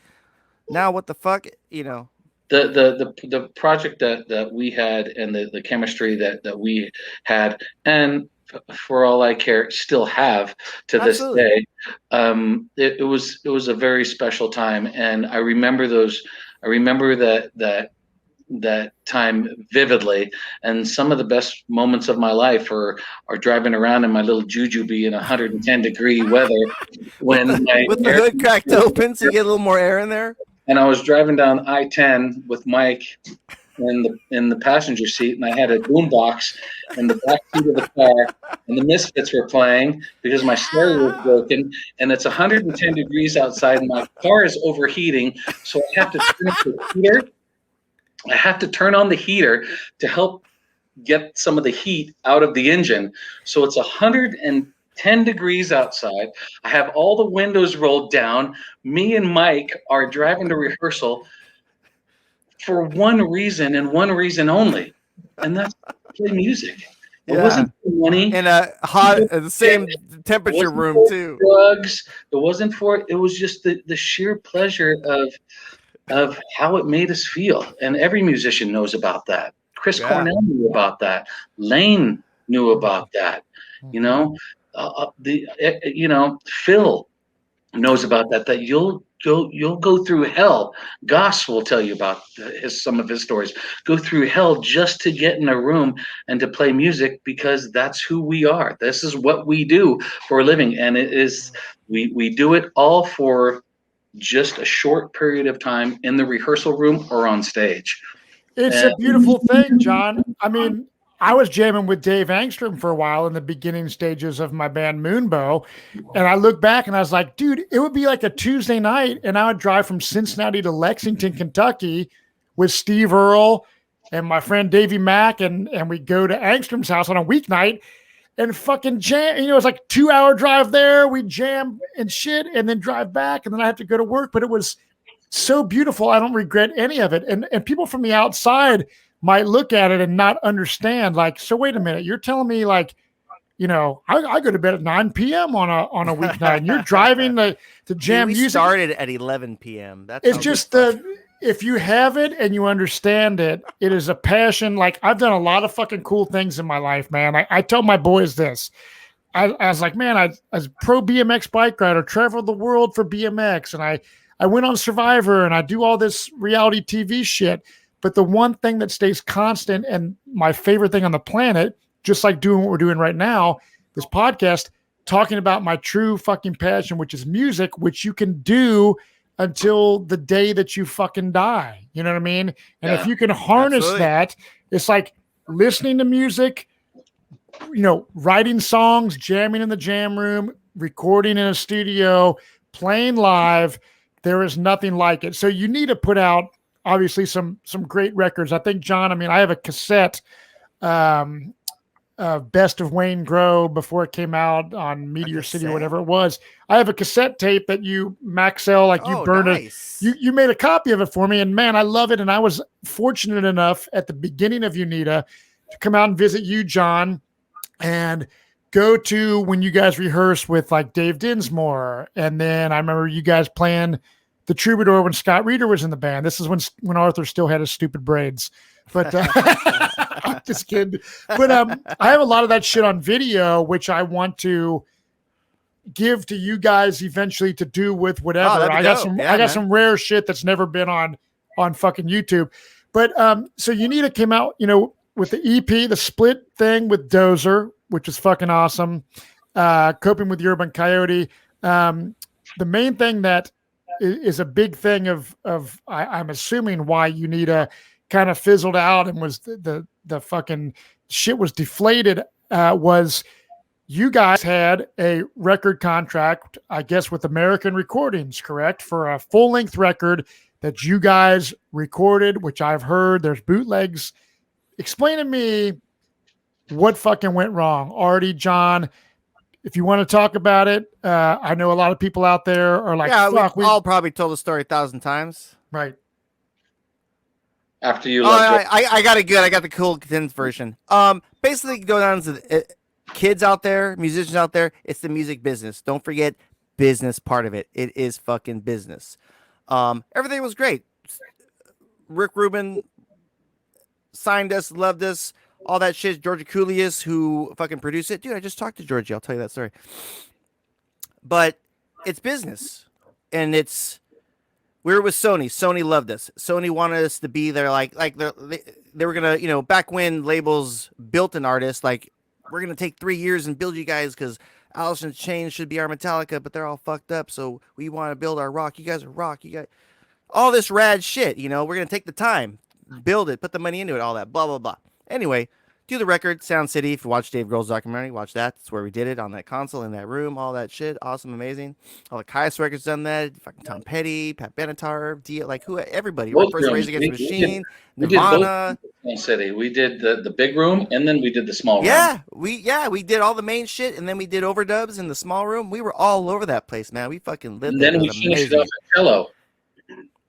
now what the fuck? The project that we had, and the chemistry that we had, and for all I care, still have to Absolutely. This day. It was a very special time, and I remember that time vividly. And some of the best moments of my life are driving around in my little jujube in 110-degree weather when with the hood cracked open, so you get a little more air in there. And I was driving down I-10 with Mike in the passenger seat, and I had a boombox in the back seat of the car, and the Misfits were playing because my stereo was broken, and it's 110 degrees outside, and my car is overheating, so I have to turn on the heater. I have to turn on the heater to help get some of the heat out of the engine. So it's 110 degrees outside. I have all the windows rolled down. Me and Mike are driving to rehearsal for one reason and one reason only, and that's to play music. It wasn't for money. In a hot, the same temperature room too. Drugs. It wasn't for. It was just the sheer pleasure of how it made us feel, and every musician knows about that. Chris Cornell knew about that. Lane knew about that. Phil knows about that you'll go through hell. Goss will tell you about some of his stories. Go through hell just to get in a room and to play music, because that's who we are. This is what we do for a living, and it is we do it all for just a short period of time in the rehearsal room or on stage. It's a beautiful thing, John. I mean, I was jamming with Dave Angstrom for a while in the beginning stages of my band Moonbow. And I look back and I was like, dude, it would be like a Tuesday night. And I would drive from Cincinnati to Lexington, Kentucky with Steve Earle and my friend Davey Mack. And we'd go to Angstrom's house on a weeknight and fucking jam. You know, it's like 2-hour drive there. We jam and shit and then drive back. And then I have to go to work. But it was so beautiful. I don't regret any of it. And people from the outside might look at it and not understand, like, so wait a minute, you're telling me, like, you know, I go to bed at 9 p.m. on a weeknight and you're driving to jam we music. Started at 11 p.m. It's just if you have it and you understand it, it is a passion. Like, I've done a lot of fucking cool things in my life, man. I tell my boys this. I was like, man, I was pro BMX bike rider, traveled the world for BMX, and I went on Survivor and I do all this reality TV shit. But the one thing that stays constant and my favorite thing on the planet, just like doing what we're doing right now, this podcast, talking about my true fucking passion, which is music, which you can do until the day that you fucking die. You know what I mean? And if you can harness that, it's like listening to music, you know, writing songs, jamming in the jam room, recording in a studio, playing live. There is nothing like it. So you need to put out, obviously, some great records. I think, John, I mean, I have a cassette, Best of Wayne Grove, before it came out on Meteor City or whatever it was. I have a cassette tape that you, Maxell, like you burned nice. it. You made a copy of it for me, and man, I love it. And I was fortunate enough at the beginning of Unita to come out and visit you, John, and go to when you guys rehearsed with like Dave Dinsmore. And then I remember you guys playing the Troubadour when Scott Reeder was in the band. This is when Arthur still had his stupid braids. But I'm just kidding. But I have a lot of that shit on video, which I want to give to you guys eventually to do with whatever. I got some rare shit that's never been on fucking YouTube. But so Unita came out, you know, with the EP, the split thing with Dozer, which is fucking awesome. Coping with the Urban Coyote. The main thing that is a big thing of I'm assuming why Unita kind of fizzled out and was the fucking shit was deflated, was you guys had a record contract, I guess, with American Recordings, correct? For a full-length record that you guys recorded, which I've heard there's bootlegs. Explain to me what fucking went wrong. Artie, John, if you want to talk about it, I know a lot of people out there are like, fuck. We all probably told the story 1,000 times. Right. After you I got it good. I got the cool condensed version. Basically, go down to kids out there, musicians out there, it's the music business. Don't forget business part of it. It is fucking business. Everything was great. Rick Rubin signed us, loved us, all that shit. Georgia Coolius, who fucking produced it. Dude, I just talked to Georgie. I'll tell you that story. But it's business. And we were with Sony. Sony loved us. Sony wanted us to be there. Like they were going to, you know, back when labels built an artist, like, we're going to take 3 years and build you guys because Alice in Chains should be our Metallica, but they're all fucked up. So we want to build our rock. You guys are rock. You got all this rad shit. You know, we're going to take the time, build it, put the money into it, all that, blah, blah, blah. Anyway, do the record, Sound City. If you watch Dave Grohl's documentary, watch that. That's where we did it, on that console, in that room, all that shit. Awesome, amazing. All the Kyuss records done that. Fucking Tom Petty, Pat Benatar, like who? Everybody. First Rage Against the Machine, Nirvana. Sound City. We did the big room, and then we did the small room. Yeah, we did all the main shit, and then we did overdubs in the small room. We were all over that place, man. We fucking lived. And then we finished it off at cello.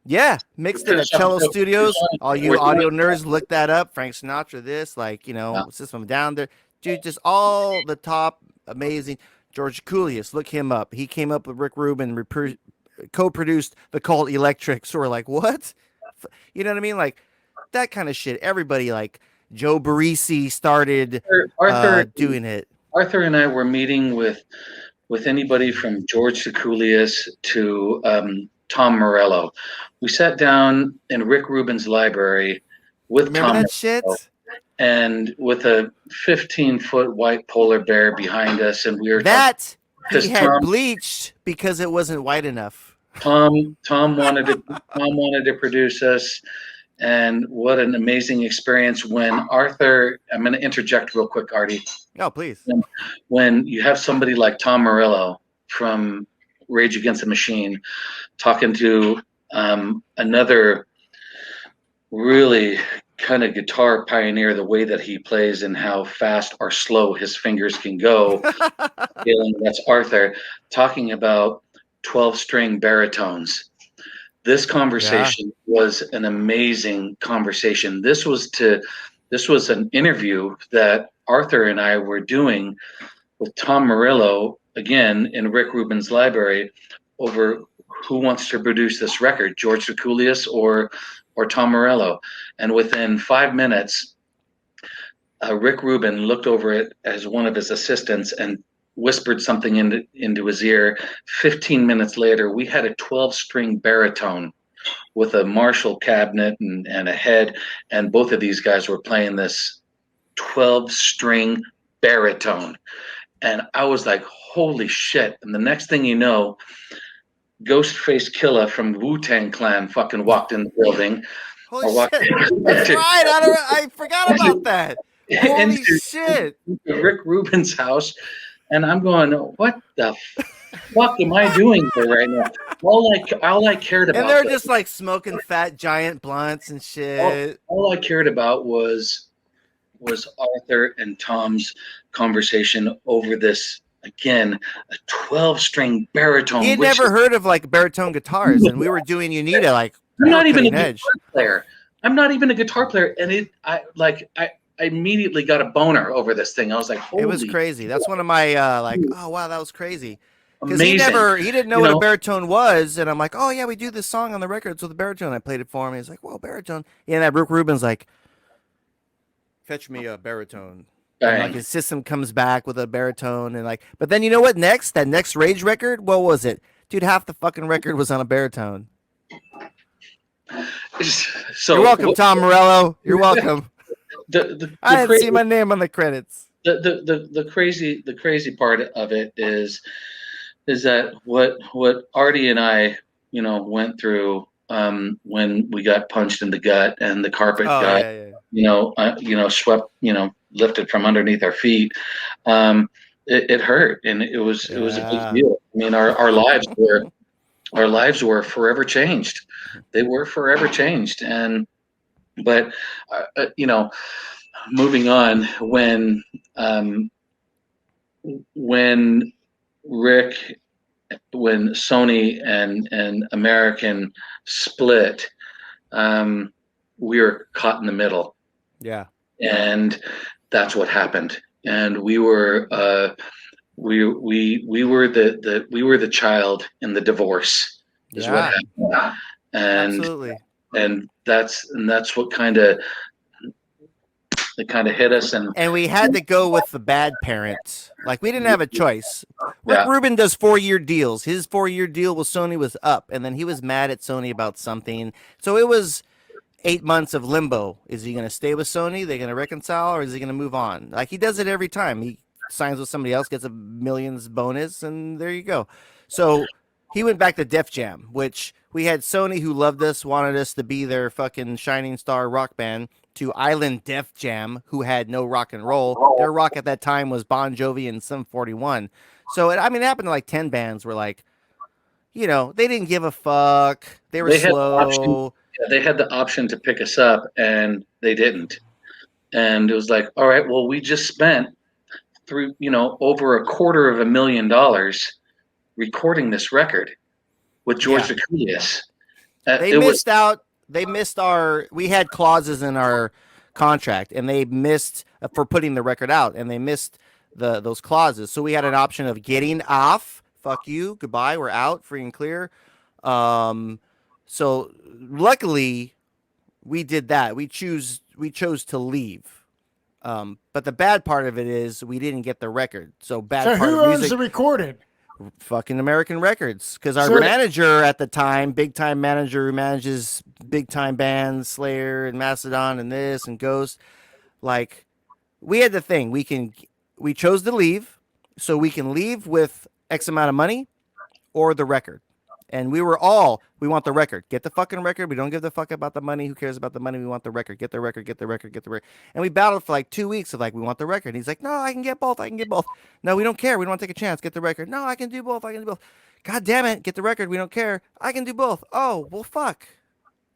Yeah, mixed it at Cello Studios. All you audio nerds, look that up. Frank Sinatra, this, like, you know, System of a Down there. Dude, just all the top, amazing. George Coolius, look him up. He came up with Rick Rubin, co-produced The Cult Electric. So we're like, what? You know what I mean? Like, that kind of shit. Everybody, like, Joe Barresi started Arthur doing it. Arthur and I were meeting with with anybody from George Secoulias to Tom Morello. We sat down in Rick Rubin's library with Remember Tom that shit? Morello, and with a 15-foot white polar bear behind us, and we were That he because had bleached because it wasn't white enough. Tom wanted to produce us. And what an amazing experience when Arthur, I'm going to interject real quick, Artie. Oh, please. When you have somebody like Tom Morello from Rage Against the Machine talking to another really kind of guitar pioneer, the way that he plays and how fast or slow his fingers can go. That's Arthur talking about 12-string baritones. This conversation was an amazing conversation. This was an interview that Arthur and I were doing with Tom Morello, again, in Rick Rubin's library, over who wants to produce this record, George Secoulias or Tom Morello. And within 5 minutes, Rick Rubin looked over it as one of his assistants and whispered something into his ear. 15 minutes later, we had a 12-string baritone with a Marshall cabinet and a head, and both of these guys were playing this 12-string baritone. And I was like, holy shit. And the next thing you know, Ghostface Killah from Wu-Tang Clan fucking walked in the building. Holy shit. That's right. I forgot about that. Holy shit. Rick Rubin's house. And I'm going, what the fuck am I doing here right now? All I cared about. And they're just like smoking fat giant blunts and shit. All I cared about was Arthur and Tom's conversation over this, again, a 12-string baritone. He had never heard of like baritone guitars, and we were doing Unita like I'm not even a guitar player. I'm not even a guitar player, and I immediately got a boner over this thing. I was like, holy, it was crazy. That's one of my oh wow, that was crazy. Because amazing. he didn't know what a baritone was, and I'm like, oh yeah, we do this song on the records with a baritone. I played it for him. He's like, well, baritone. Yeah, and that Rick Rubin's like, fetch me a baritone. And like his system comes back with a baritone, and like, but then you know what? That next Rage record, what was it, dude? Half the fucking record was on a baritone. So you're welcome, Tom Morello. You're welcome. I didn't see my name on the credits. The crazy part of it is that what Artie and I, went through when we got punched in the gut and the carpet got swept, lifted from underneath our feet. It hurt, and it was a big deal. I mean, our lives were forever changed. They were forever changed. But moving on, when Sony and American split, we were caught in the middle. Yeah. And that's what happened. And we were we were the child in the divorce is what happened. And absolutely. And that's what kind of hit us, and we had to go with the bad parents. Like, we didn't have a choice. Rick Rubin does 4-year deals. His 4-year deal with Sony was up, and then he was mad at Sony about something. So it was 8 months of limbo. Is he going to stay with Sony? They're going to reconcile, or is he going to move on? Like, he does it every time. He signs with somebody else, gets a millions bonus, and there you go. So he went back to Def Jam, which we had Sony, who loved us, wanted us to be their fucking shining star rock band, to Island Def Jam, who had no rock and roll. Their rock at that time was Bon Jovi and Sum 41. So, it happened to like 10 bands were like, they didn't give a fuck. They were slow. They had the option to pick us up, and they didn't. And it was like, all right, well, we just spent over $250,000 recording this record with George Secoulias. They missed out. They missed we had clauses in our contract, and they missed for putting the record out, and they missed those clauses. So we had an option of getting off. Fuck you. Goodbye. We're out, free and clear. So luckily we did that. We chose to leave. But the bad part of it is we didn't get the record. So who owns the recording? Fucking American Records, because our So- manager at the time, big time manager who manages big time bands, Slayer and Mastodon and this and Ghost, like we had the thing. We chose to leave, so we can leave with X amount of money or the record. And we want the record. Get the fucking record. We don't give the fuck about the money. Who cares about the money? We want the record. Get the record. Get the record. Get the record. And we battled for like 2 weeks of like, we want the record. And he's like, no, I can get both. I can get both. No, we don't care. We don't want to take a chance. Get the record. No, I can do both. I can do both. God damn it. Get the record. We don't care. I can do both. Oh, well, fuck.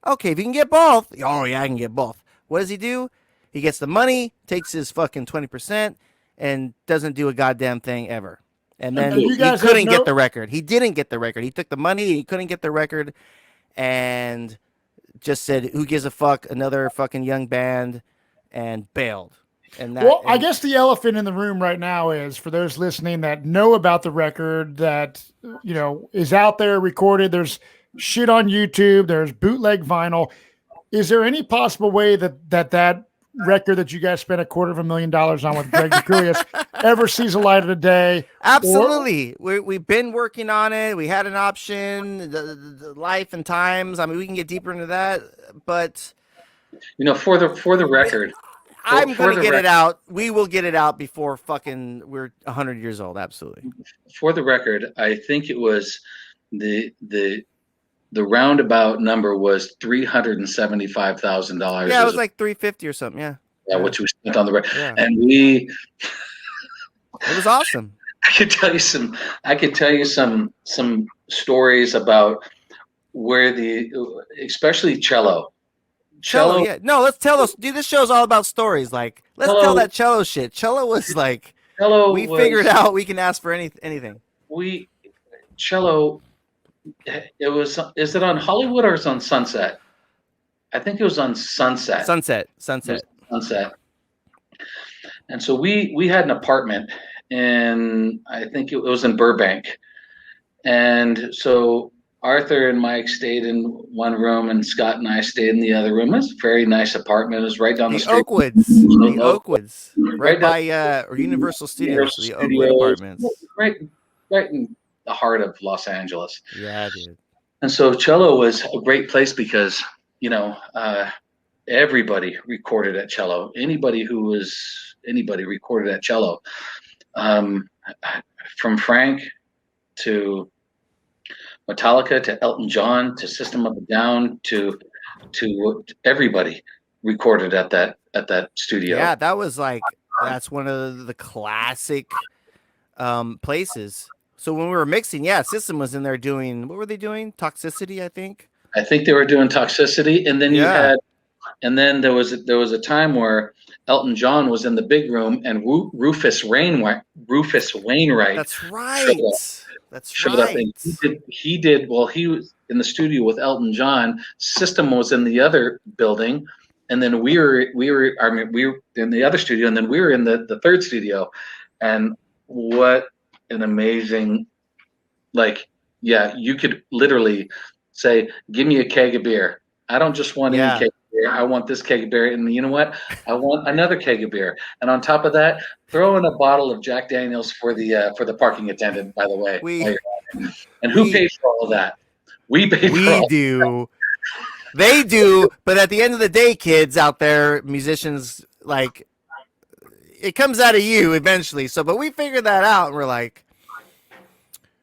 Okay, if you can get both. Oh, yeah, I can get both. What does he do? He gets the money, takes his fucking 20%, and doesn't do a goddamn thing ever. And then And you he guys couldn't have get the record. He didn't get the record. He took the money. He couldn't get the record, and just said, "Who gives a fuck?" Another fucking young band, and bailed. And that. Well, I guess the elephant in the room right now is for those listening that know about the record that is out there recorded. There's shit on YouTube. There's bootleg vinyl. Is there any possible way that record that you guys spent $250,000 on with Greg Dekulias ever sees the light of the day? Absolutely. We've been working on it. We had an option, the life and times. I mean, we can get deeper into that, but For the record, I'm going to get it out. We will get it out before fucking we're 100 years old. Absolutely. For the record, I think it was the roundabout number was $375,000. Yeah, it was like 350 or something. Yeah. Yeah, which we spent on the record, Yeah. and it was awesome. I could tell you some stories about where especially cello. Yeah. No, let's tell us. Dude, this show's all about stories. Like, let's tell that cello shit. Cello was like, figured out we can ask for anything. Cello. It was. Is it on Hollywood or is it on Sunset? I think it was on Sunset. Sunset. And so we had an apartment in, I think it was in Burbank, and so Arthur and Mike stayed in one room, and Scott and I stayed in the other room. It was a very nice apartment. It was right down the street. Oakwoods, right by Universal Studios, the Oakwood Apartments. Right in the heart of Los Angeles. Yeah, dude. And so cello was a great place because everybody recorded at cello. Anybody recorded at cello, from Frank to Metallica to Elton John to System of a Down to everybody recorded at that studio. Yeah, that's one of the classic places. So when we were mixing, System was in there doing, what were they doing? Toxicity, I think. I think they were doing Toxicity, and then there was a time where Elton John was in the big room, and Rufus Wainwright. That's right. Showed up, and he did. Well, he was in the studio with Elton John. System was in the other building, and then we were in the other studio, and then we were in the third studio. And what an amazing, you could literally say, "Give me a keg of beer. I don't just want any keg of beer. I want this keg of beer, and you know what? I want another keg of beer. And on top of that, throw in a bottle of Jack Daniels for the parking attendant. By the way, and who pays for all of that? We pay. We do. They do. But at the end of the day, kids out there, musicians, like, it comes out of you eventually. So, but we figured that out, and we're like,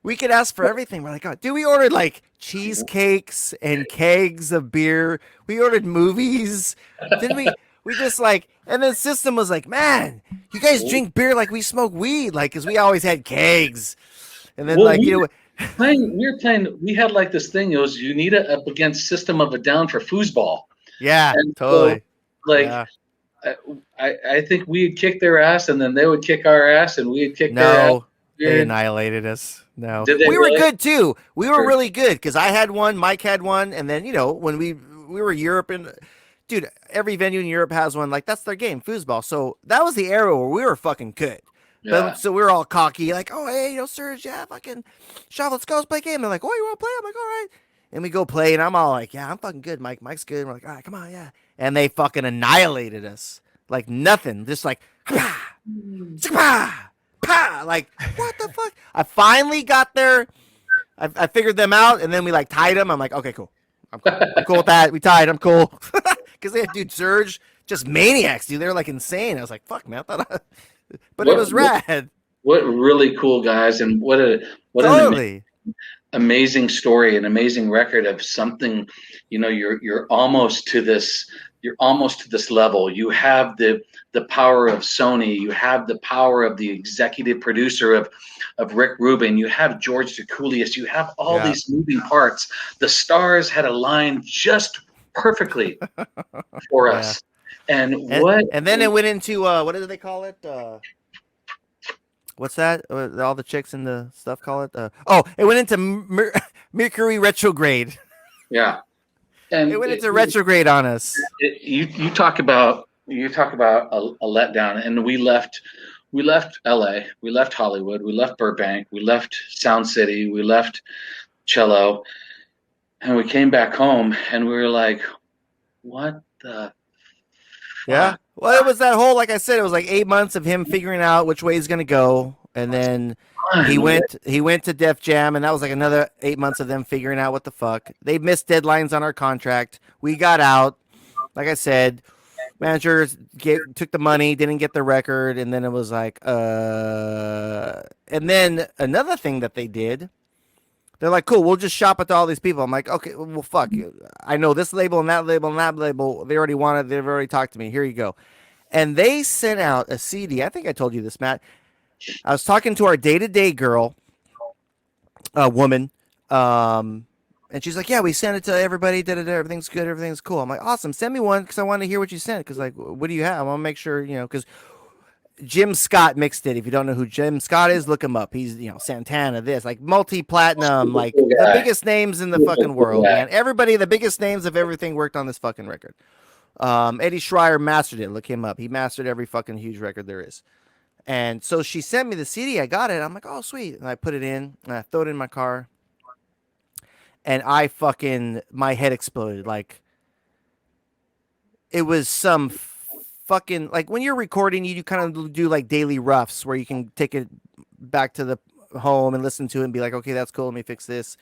we could ask for everything. We're like, oh, dude, we ordered like cheesecakes and kegs of beer. We ordered movies. Didn't we? We just like, and then System was like, man, you guys drink beer like we smoke weed, like, because we always had kegs. And then, we had like this thing. It was Unita up against System of a Down for foosball. Yeah, and totally. So, I think we'd kick their ass, and then they would kick our ass, and we'd kick their ass. They annihilated us. No, we were good too. We were really good because I had one, Mike had one, and then when we were Europe, and dude, every venue in Europe has one. Like, that's their game, foosball. So that was the era where we were fucking good. Yeah. So we were all cocky, like, oh hey, Serge, fucking Shav, let's go, let's play a game. They're like, oh, you want to play? I'm like, all right. And we go play, and I'm all like, yeah, I'm fucking good. Mike's good. And we're like, all right, come on, yeah. And they fucking annihilated us like nothing, just like, pa! Like, what the fuck? I finally got there. I figured them out, and then we like tied them. I'm like, okay, cool. I'm cool with that. We tied. I'm cool. Because they had, dude, Surge, just maniacs, dude. They were like insane. I was like, fuck, man. But it was rad. What really cool guys, and what an amazing story, an amazing record of something. You know, you're almost to this. You're almost to this level. You have the power of Sony. You have the power of the executive producer of Rick Rubin. You have George Dacoulias. You have all these moving parts. The stars had aligned just perfectly for us. And then it went into what do they call it? What's that? All the chicks in the stuff call it? It went into Mercury retrograde. Yeah. And it went into retrograde on us. You talk about a letdown, and we left LA, we left Hollywood, we left Burbank, we left Sound City, we left Cello, and we came back home, and we were like, what the fuck? Well, it was that whole, like I said, it was like 8 months of him figuring out which way he's gonna go, and then he went to Def Jam, and that was like another 8 months of them figuring out what the fuck. They missed deadlines on our contract. We got out. Like I said, managers took the money, didn't get the record, and then it was like, and then another thing that they did, they're like, cool, we'll just shop it to all these people. I'm like, okay, well, fuck you. I know this label and that label and that label. They already wanted, they've already talked to me. Here you go. And they sent out a CD. I think I told you this, Matt. I was talking to our day-to-day girl, woman, and she's like, yeah, we sent it to everybody. Everything's good. Everything's cool. I'm like, awesome. Send me one because I want to hear what you sent. Because, like, what do you have? I want to make sure, because Jim Scott mixed it. If you don't know who Jim Scott is, look him up. He's, Santana, this, like, multi-platinum, like, the biggest names in the fucking world, man. Everybody, the biggest names of everything worked on this fucking record. Eddie Schreier mastered it. Look him up. He mastered every fucking huge record there is. And so she sent me the CD. I got it. I'm like, oh, sweet. And I put it in, and I throw it in my car. And my head exploded. Like, it was some fucking, like, when you're recording, you kind of do like daily roughs where you can take it back to the home and listen to it and be like, okay, that's cool. Let me fix this.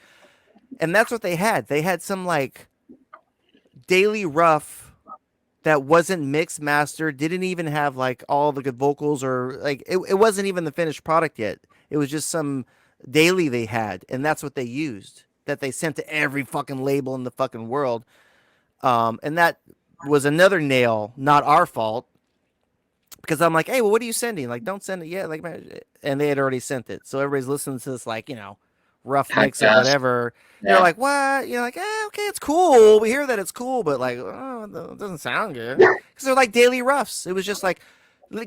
And that's what they had. They had some like daily rough that wasn't mixed, mastered, didn't even have like all the good vocals, or like it wasn't even the finished product yet. It was just some daily they had, and that's what they used, that they sent to every fucking label in the fucking world. And that was another nail, not our fault, because I'm like, hey, well, what are you sending? Like, don't send it yet. Like, and they had already sent it, so everybody's listening to this like, rough mix or whatever. Yeah. You're like, what? You're like, okay, it's cool. We hear that it's cool, but like, it doesn't sound good. Because they're like daily roughs. It was just like,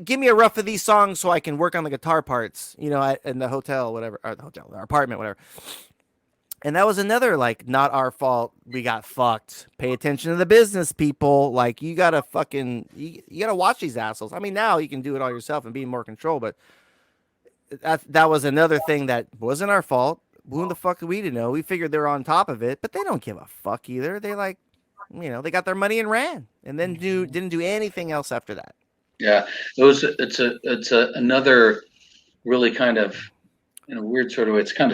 give me a rough of these songs so I can work on the guitar parts, in the hotel, whatever, or our apartment, whatever. And that was another, like, not our fault. We got fucked. Pay attention to the business, people. Like, you gotta you gotta watch these assholes. I mean, now you can do it all yourself and be in more control, but that was another thing that wasn't our fault. Who the fuck did we know? We figured they were on top of it, but they don't give a fuck either. They like, they got their money and ran, and then didn't do anything else after that. Yeah, it's another really kind of, in a weird sort of way, it's kind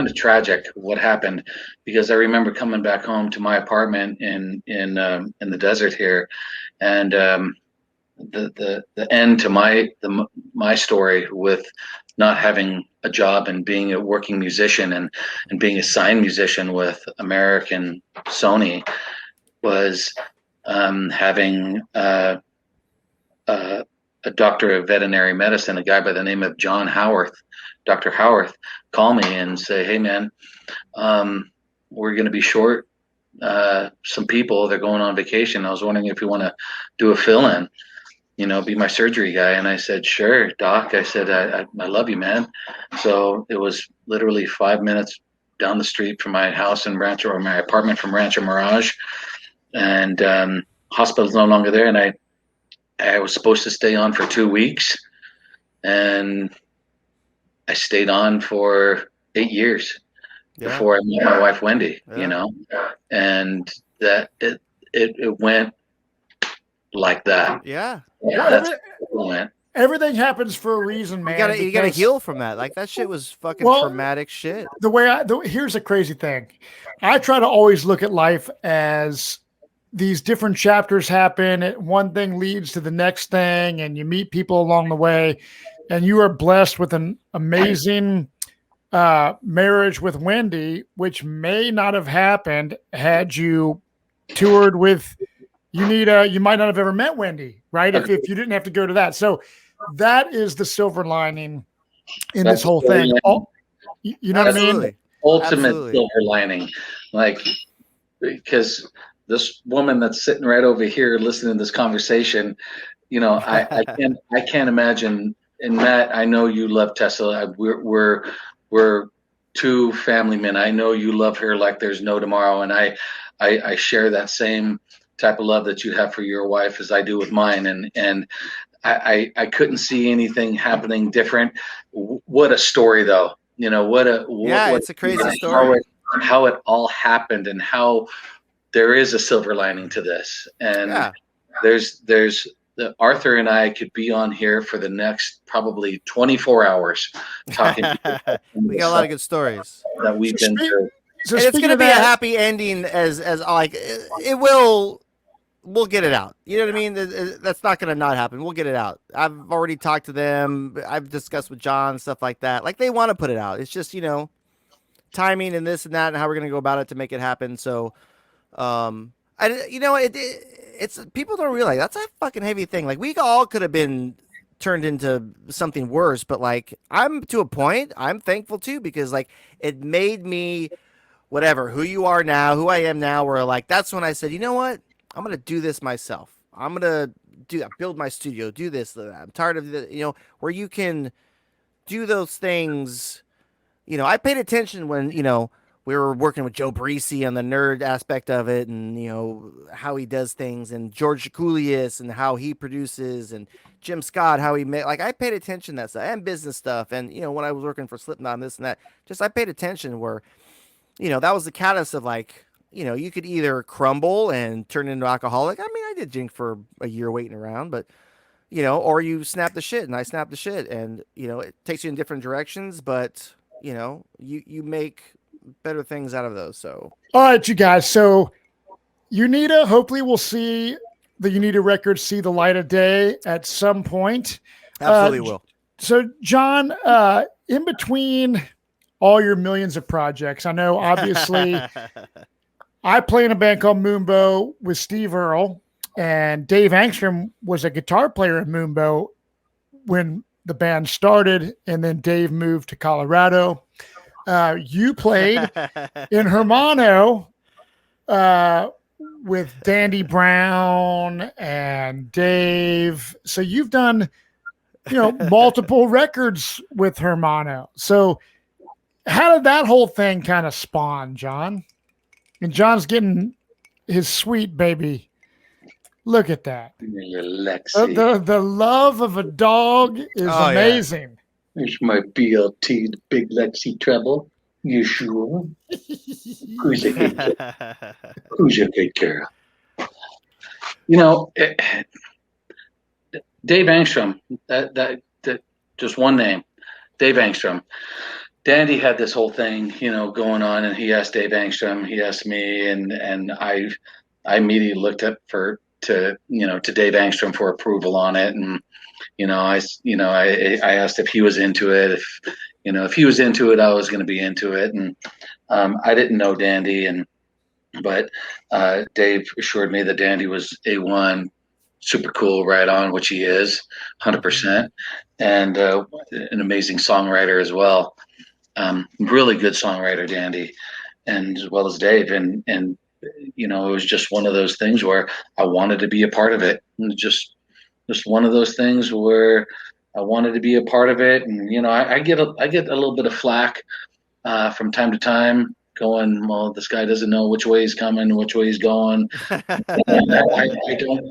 of tragic what happened, because I remember coming back home to my apartment in the desert here, and the end to my story with not having a job and being a working musician and being a signed musician with American Sony was having a doctor of veterinary medicine, a guy by the name of John Howarth, Dr. Howarth, call me and say, hey man, we're going to be short some people. They're going on vacation. I was wondering if you want to do a fill-in, be my surgery guy. And I said, sure, doc. I said, I love you, man. So it was literally 5 minutes down the street from my house in Rancho, or my apartment from Rancho Mirage. And hospital's no longer there. And I was supposed to stay on for 2 weeks. And I stayed on for 8 years before I met my wife, Wendy, and that it went like that. Yeah. That's how it went. everything happens for a reason, man. You gotta heal from that. Like that shit was fucking traumatic shit. Here's the crazy thing. I try to always look at life as these different chapters happen. One thing leads to the next thing, and you meet people along the way. And you are blessed with an amazing marriage with Wendy, which may not have happened had you toured with Unita. You might not have ever met Wendy, right? If you didn't have to go to that. So that is the silver lining in this whole thing. You know what I mean? Ultimate silver lining. Like, because this woman that's sitting right over here listening to this conversation, you know, I can't imagine. And Matt, I know you love Tessa. We're two family men. I know you love her like there's no tomorrow, and I share that same type of love that you have for your wife as I do with mine. And I couldn't see anything happening different. What a story, though. You know, it's a crazy story. How it all happened, and how there is a silver lining to this. And there's Arthur and I could be on here for the next probably 24 hours talking. We got a lot of good stories that we've been through. So and it's going to be a happy ending as like it will. We'll get it out. You know what I mean? That's not going to not happen. We'll get it out. I've already talked to them. I've discussed with John, stuff like that. Like they want to put it out. It's just, you know, timing and this and that and how we're going to go about it to make it happen. So, it's people don't realize that's a fucking heavy thing. Like we all could have been turned into something worse, but like I'm to a point I'm thankful too, because like it made me whatever, who you are now, who I am now, where like, that's when I said, you know what? I'm going to do this myself. I'm going to build my studio, do this. I'm tired of the, you know, where you can do those things. You know, I paid attention when, you know, we were working with Joe Barresi on the nerd aspect of it, and, you know, how he does things, and George Coulius and how he produces, and Jim Scott, how he made, like, I paid attention to that stuff and business stuff. And, you know, when I was working for Slipknot and this and that, just, I paid attention where, you know, that was the catalyst of like, you know, you could either crumble and turn into an alcoholic. I mean, I did drink for a year waiting around, but, you know, or you snap the shit, and I snapped the shit, and, you know, it takes you in different directions, but, you know, you make better things out of those. So, all right, you guys. So Unita, hopefully we'll see the Unita records see the light of day at some point. Absolutely will. So John, in between all your millions of projects, I know obviously I play in a band called Moonbow with Steve Earle, and Dave Angstrom was a guitar player in Moonbow when the band started, and then Dave moved to Colorado. You played in Hermano with Dandy Brown and Dave. So you've done, you know, multiple records with Hermano. So how did that whole thing kind of spawn, John? And John's getting his sweet baby. Look at that. The love of a dog is amazing. Yeah. There's my BLT, the Big Lexi treble. You sure? Who's a good girl? You know, Dave Angstrom. That just one name, Dave Angstrom. Dandy had this whole thing, you know, going on, and he asked Dave Angstrom, he asked me, and I immediately looked up to Dave Angstrom for approval on it, and I asked if he was into it, if he was into it, I was going to be into it, and I didn't know Dandy, but Dave assured me that Dandy was A1, super cool, right on, which he is, 100%, and an amazing songwriter as well. Really good songwriter, Dandy, and as well as Dave, and it was just one of those things where I wanted to be a part of it. Just one of those things where I wanted to be a part of it, and I get a little bit of flack from time to time, going, well, this guy doesn't know which way he's coming, which way he's going. I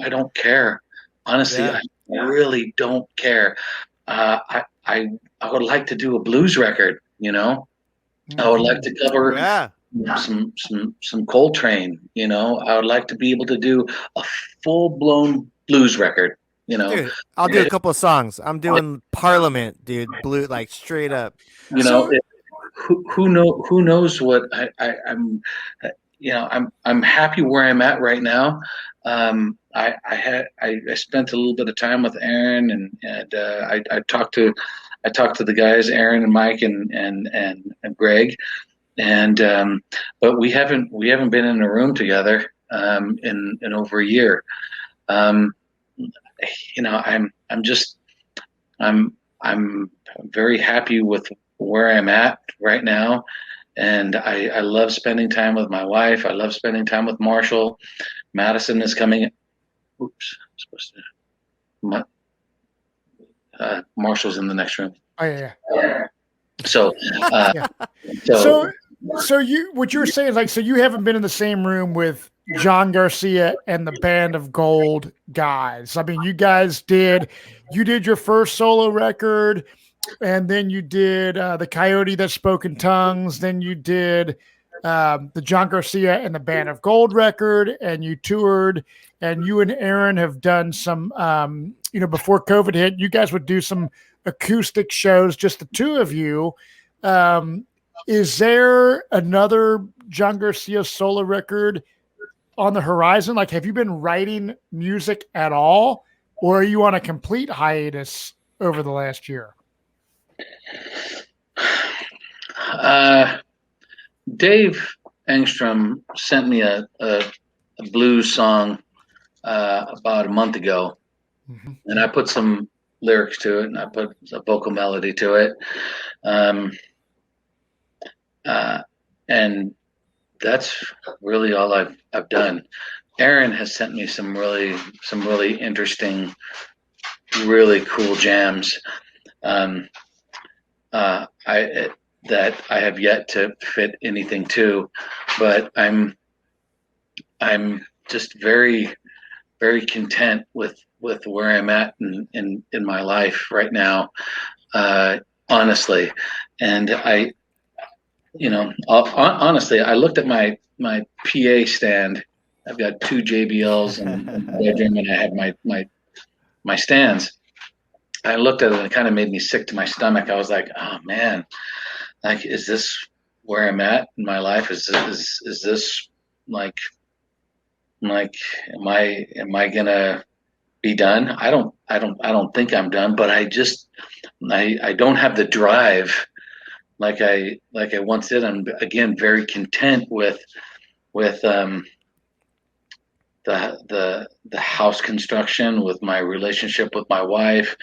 don't care, honestly. Yeah. I really don't care. I would like to do a blues record. I would like to cover some Coltrane. I would like to be able to do a full-blown blues record. You know, Dude, I'll do a couple of songs. I'm doing Parliament, dude. Blue, like straight up. you know, who knows what I'm, you know, I'm happy where I'm at right now. I spent a little bit of time with Aaron, and I talked to the guys, Aaron and Mike and Greg, and but we haven't been in a room together in over a year. You know, I'm very happy with where I'm at right now, and I love spending time with my wife. I love spending time with Marshall. Madison is coming. Oops, I'm supposed to. Marshall's in the next room. Oh yeah. So, Yeah. So what you're saying is like, so you haven't been in the same room with John Garcia and the Band of Gold guys. I mean, you did your first solo record, and then you did the Coyote That Spoke in Tongues. Then you did the John Garcia and the Band of Gold record, and you toured. And you and Aaron have done some, before COVID hit, you guys would do some acoustic shows, just the two of you. Is there another John Garcia solo record on the horizon? Like, have you been writing music at all, or are you on a complete hiatus over the last year? Dave Engstrom sent me a blues song about a month ago, and I put some lyrics to it, and I put a vocal melody to it. And that's really all I've done. Aaron has sent me some really interesting, really cool jams. That I have yet to fit anything to, but I'm just very, very content with where I'm at in my life right now, honestly. And honestly, I looked at my PA stand. I've got two JBLs in the bedroom, and I have my stands. I looked at it, and it kind of made me sick to my stomach. I was like, oh man, like, is this where I'm at in my life? Is this like am I gonna be done? I don't think I'm done, but I don't have the drive like I once did. I'm again very content with the house construction, with my relationship with my wife,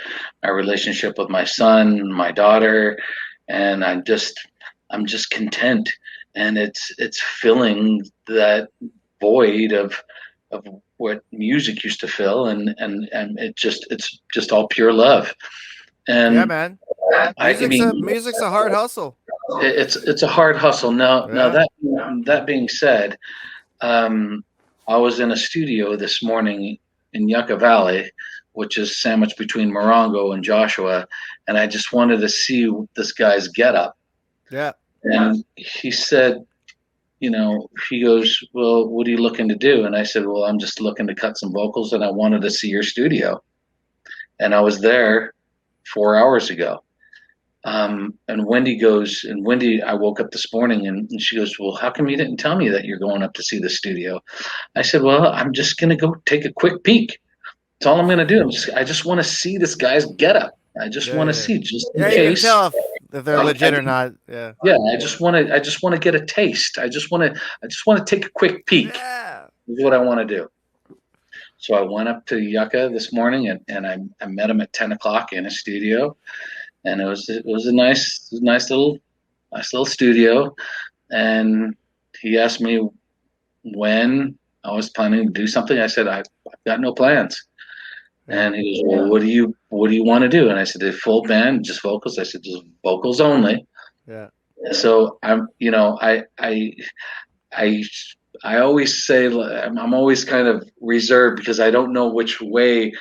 my relationship with my son, my daughter, and I'm just content, and it's filling that void of what music used to fill, and it's just all pure love. And yeah, man. Music's a hard hustle. It's a hard hustle. Now that being said, I was in a studio this morning in Yucca Valley, which is sandwiched between Morongo and Joshua, and I just wanted to see this guy's getup. Yeah. And he said, he goes, well, what are you looking to do? And I said, well, I'm just looking to cut some vocals, and I wanted to see your studio. And I was there 4 hours ago. And Wendy, I woke up this morning, and she goes, well, how come you didn't tell me that you're going up to see the studio? I said, well, I'm just going to go take a quick peek. That's all I'm going to do. I just want to see this guy's getup. I just want to see, just in case. You can tell if they're legit or not. Yeah. Yeah. I just want to get a taste. I just want to take a quick peek. Yeah. Is what I want to do. So I went up to Yucca this morning, and I met him at 10 o'clock in his studio. And it was a nice little studio, and he asked me when I was planning to do something. I said, I've got no plans. And he goes, well, what do you want to do? And I said, a full band, just vocals. I said, just vocals only. Yeah. So I always say I'm always kind of reserved, because I don't know which way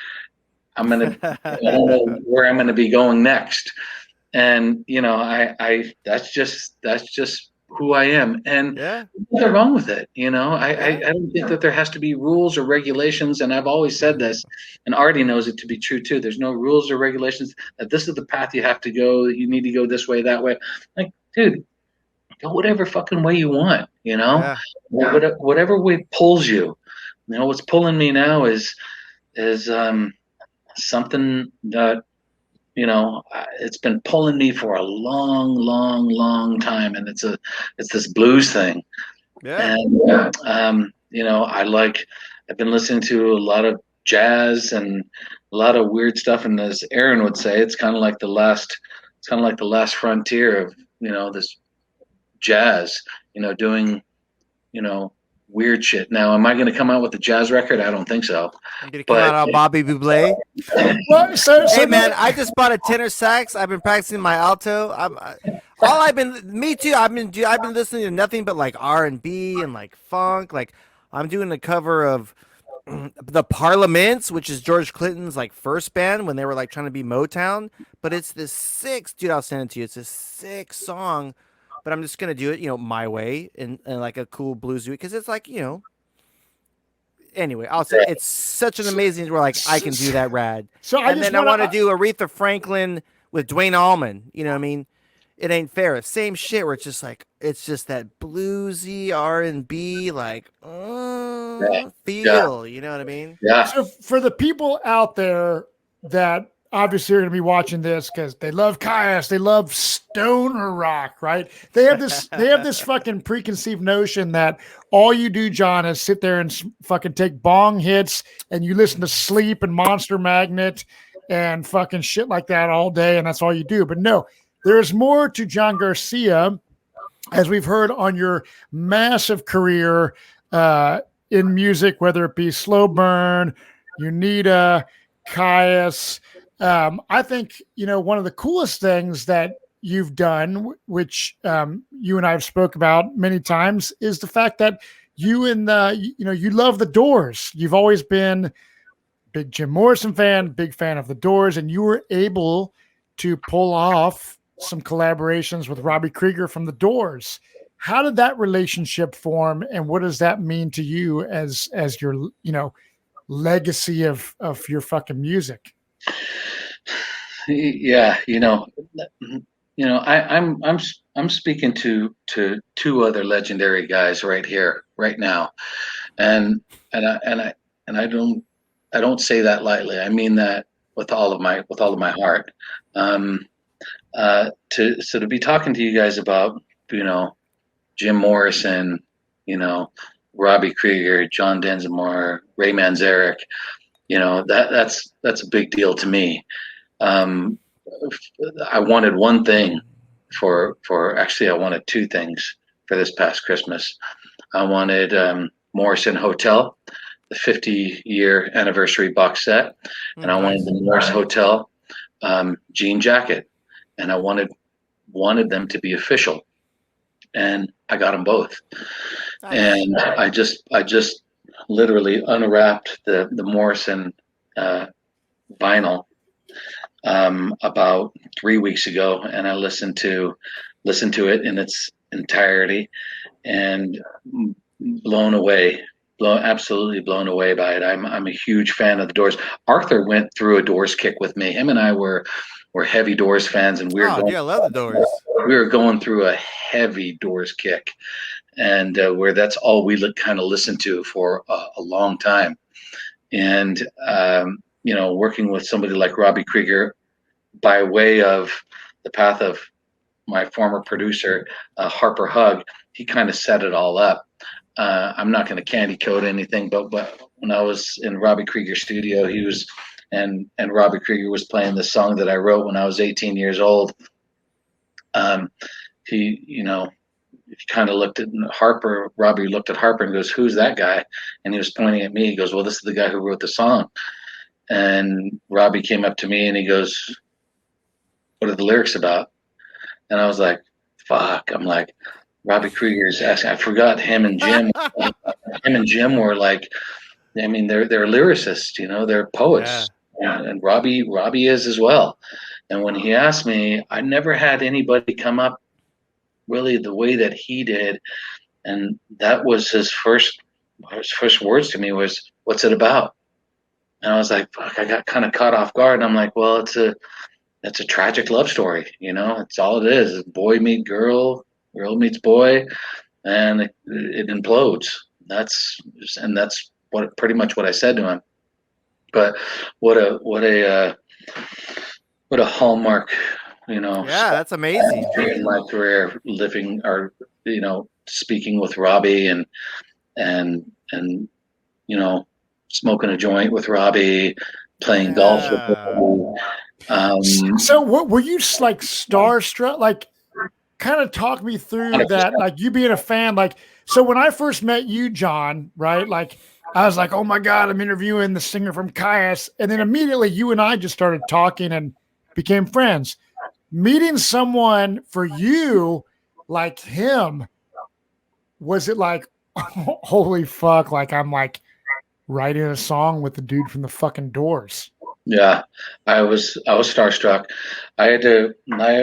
I don't know where I'm gonna be going next. And I that's just who I am, and Yeah. nothing wrong with it. I don't think that there has to be rules or regulations, and I've always said this, and Artie knows it to be true too. There's no rules or regulations that this is the path you have to go. You need to go this way, that way. Like, dude, go whatever fucking way you want. Yeah. Whatever way pulls you. What's pulling me now is something that it's been pulling me for a long, long, long time, and it's this blues thing. Yeah. And I've been listening to a lot of jazz and a lot of weird stuff, and as Aaron would say, it's kind of like the last frontier of this jazz, doing weird shit. Now, am I going to come out with a jazz record? I don't think so. You're gonna come out on Bobby Bublé. Well, Hey man, I just bought a tenor sax. I've been practicing my alto. Me too. I've been listening to nothing but like R&B and like funk. Like I'm doing a cover of the Parliaments, which is George Clinton's like first band when they were like trying to be Motown. But it's this sick, dude. I'll send it to you. It's a sick song. But I'm just gonna do it, my way in like a cool bluesy, because it's like, Anyway, I'll say it's such an amazing. We're like, I can do that rad. So I want to do Aretha Franklin with Dwayne Allman. You know what I mean? It ain't fair. Same shit. Where it's just like that bluesy R&B like feel. You know what I mean? Yeah. So for the people out there that obviously are going to be watching this because they love Kyuss, they love stoner rock, right? They have this fucking preconceived notion that all you do, John, is sit there and fucking take bong hits and you listen to Sleep and Monster Magnet and fucking shit like that all day, and that's all you do. But no, there's more to John Garcia, as we've heard on your massive career in music, whether it be Slo Burn, Unita, Kyuss. I think, one of the coolest things that you've done, which you and I have spoke about many times, is the fact that you love the Doors. You've always been big Jim Morrison fan, big fan of the Doors, and you were able to pull off some collaborations with Robby Krieger from the Doors. How did that relationship form, and what does that mean to you as your legacy of your fucking music? Yeah, I'm speaking to two other legendary guys right here, right now, and I don't say that lightly. I mean that with all of my heart. To be talking to you guys about Jim Morrison, Robby Krieger, John Densmore, Ray Manzarek, that's a big deal to me. I wanted one thing actually I wanted two things for this past Christmas. I wanted Morrison Hotel, the 50-year anniversary box set, and I wanted the Morris Hotel jean jacket, and I wanted them to be official, and I got them both. Nice. And I just literally unwrapped the Morrison vinyl about 3 weeks ago, and I listened to it in its entirety, and absolutely blown away by it. I'm a huge fan of the Doors. Arthur went through a Doors kick with me. Him and I were heavy Doors fans, and I love the Doors. We were going through a heavy Doors kick, and where that's all we kind of listened to for a long time. And working with somebody like Robby Krieger by way of the path of my former producer, Harper Hug, he kind of set it all up. I'm not going to candy coat anything, but when I was in Robby Krieger's studio, he was, and Robby Krieger was playing the song that I wrote when I was 18 years old. He kind of looked at Harper. Robby looked at Harper and goes, "Who's that guy?" And he was pointing at me. He goes, "Well, this is the guy who wrote the song." And Robby came up to me and he goes, "What are the lyrics about?" And I was like, "Fuck!" I'm like, Robby Krieger's asking. I forgot him and Jim. Him and Jim were like, I mean, they're lyricists, they're poets, and Robby is as well. And when he asked me, I never had anybody come up really the way that he did. And that was his first words to me was, "What's it about?" And I was like, fuck, I got kind of caught off guard. And I'm like, well, it's a tragic love story. It's all it is. Boy meets girl, girl meets boy, and it implodes. That's pretty much what I said to him. But what a hallmark, Yeah, that's amazing. In my career, speaking with Robby and smoking a joint with Robby, playing golf with him. So what were you like starstruck? Like, kind of talk me through 100%. that, like you being a fan. Like, so when I first met you, John, right? Like, I was like, oh my God, I'm interviewing the singer from Kyuss. And then immediately you and I just started talking and became friends. Meeting someone for you like him, was it like, holy fuck, like I'm like writing a song with the dude from the fucking Doors? Yeah, I was starstruck. I had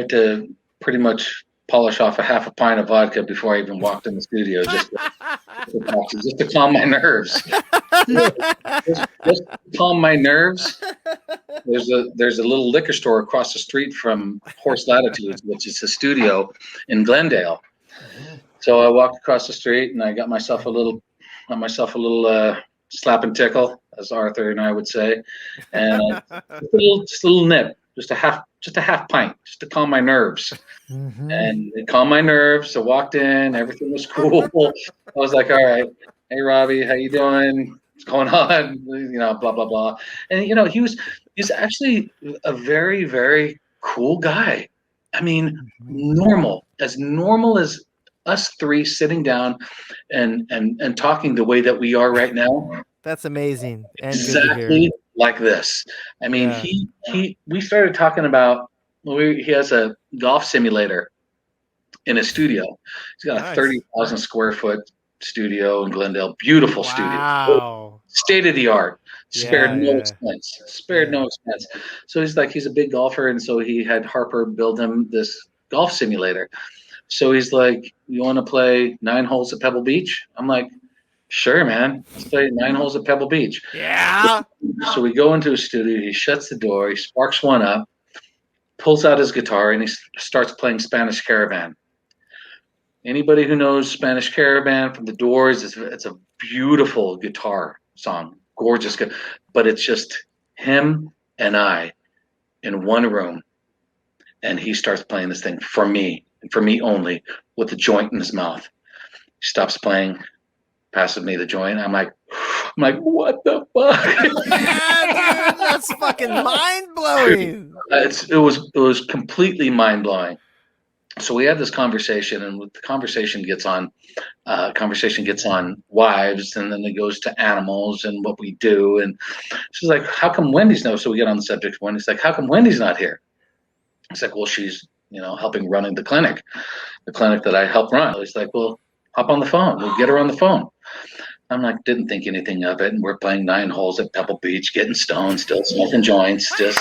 to pretty much polish off a half a pint of vodka before I even walked in the studio, just to calm my nerves. just to calm my nerves. There's a little liquor store across the street from Horse Latitudes, which is a studio in Glendale. So I walked across the street and I got myself a little slap and tickle, as Arthur and I would say, and just a little nip, just a half pint, just to calm my nerves. Mm-hmm. And it calmed my nerves. I walked in, everything was cool. I was like, all right, hey Robby, how you doing? What's going on? Blah blah blah. And he's actually a very, very cool guy. I mean, normal as us three sitting down and talking the way that we are right now. That's amazing. And exactly like this. I mean, we started talking about, he has a golf simulator in his studio. He's got a 30,000 square foot studio in Glendale. Beautiful studio. State of the art. Spared no expense. So he's a big golfer. And so he had Harper build him this golf simulator. So he's like, you want to play 9 holes at Pebble Beach? I'm like, sure, man. Let's play 9 holes at Pebble Beach. Yeah. So we go into his studio. He shuts the door. He sparks one up, pulls out his guitar, and he starts playing Spanish Caravan. Anybody who knows Spanish Caravan from the Doors, it's a beautiful guitar song. Gorgeous. But it's just him and I in one room. And he starts playing this thing for me. And for me only, with the joint in his mouth. He stops playing, passes me the joint. I'm like, what the fuck? Yeah, dude, that's fucking mind blowing. It was completely mind blowing. So we had this conversation, and the conversation gets on wives, and then it goes to animals and what we do. And she's like, how come Wendy's no? So we get on the subject of Wendy's, like, how come Wendy's not here? It's like, well, she's helping running the clinic that I help run. He's like, well, hop on the phone. We'll get her on the phone. I'm like, didn't think anything of it. And we're playing 9 holes at Pebble Beach, getting stoned, still smoking joints, just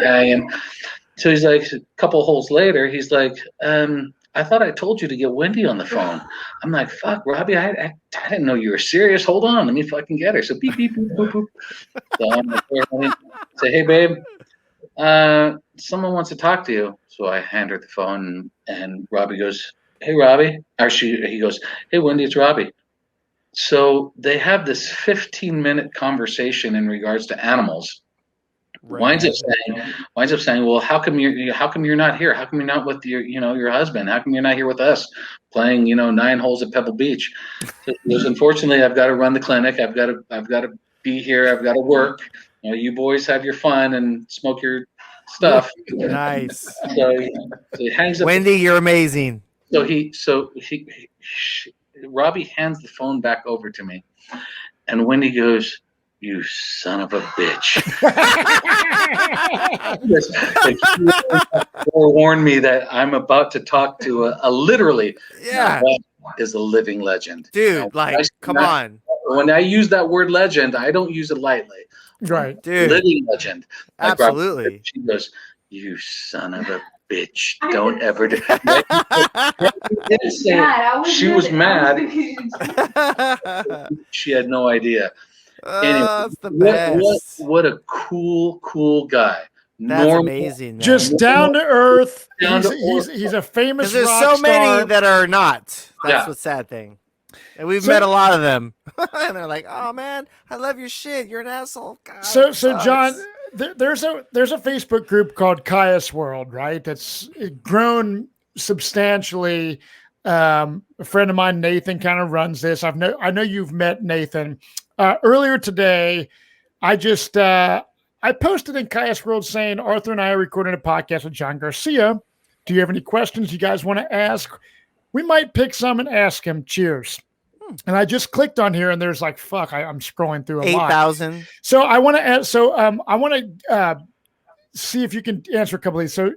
hanging. So he's like, a couple holes later, he's like, I thought I told you to get Wendy on the phone. I'm like, fuck, Robby, I didn't know you were serious. Hold on, let me fucking get her. So beep, beep, boop, boop, boop. So I'm like, say, hey, babe. Someone wants to talk to you. So I hand her the phone, and Robby goes, hey, Robby. He goes, hey, Wendy, it's Robby. So they have this 15-minute conversation in regards to animals. Right. Winds up saying, well, how come you're not here? How come you're not with your husband? How come you're not here with us playing, 9 holes at Pebble Beach? So goes, unfortunately, I've got to run the clinic. I've got to be here. I've got to work. You boys have your fun and smoke your stuff. Nice. So he hangs up. Wendy, you're amazing. So Robby hands the phone back over to me, and Wendy goes, you son of a bitch. Forewarned me that I'm about to talk to a literally is a living legend. Dude, come on. When I use that word legend, I don't use it lightly. Right. Dude. Living legend. Absolutely. She goes, you son of a bitch, don't ever do She was mad. She had no idea. Anyway, That's the best. what a cool guy. That's amazing, man. Just down to earth. Down to He's a famous Because there's rock so many star. that are not. That's Yeah. the sad thing. And we've met a lot of them. And they're like, oh man, I love your shit. You're an asshole. God, So sucks. John, there's a Facebook group called Kyuss World, right? That's grown substantially. A friend of mine, Nathan, kind of runs this. I know you've met Nathan. Earlier today, I posted in Kyuss World saying Arthur and I are recording a podcast with John Garcia. Do you have any questions you guys want to ask? We might pick some and ask him. Cheers. And I just clicked on here, and there's like, fuck, I'm scrolling through a lot. 8,000. So I want to ask. So I want to see if you can answer a couple of these. So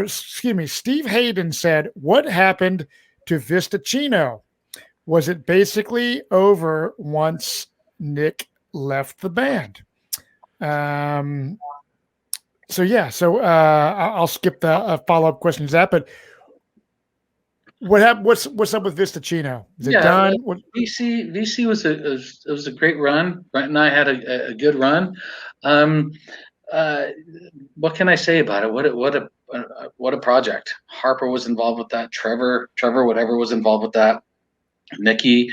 Steve Hayden said, "What happened to Vista Chino? Was it basically over once Nick left the band?" So yeah. So I'll skip the follow-up questions to that, but. What happened? What's up with Vista Chino? Is it done? VC was a great run. Brent and I had a good run. What can I say about it? What a project. Harper was involved with that. Trevor, whatever was involved with that. Nikki,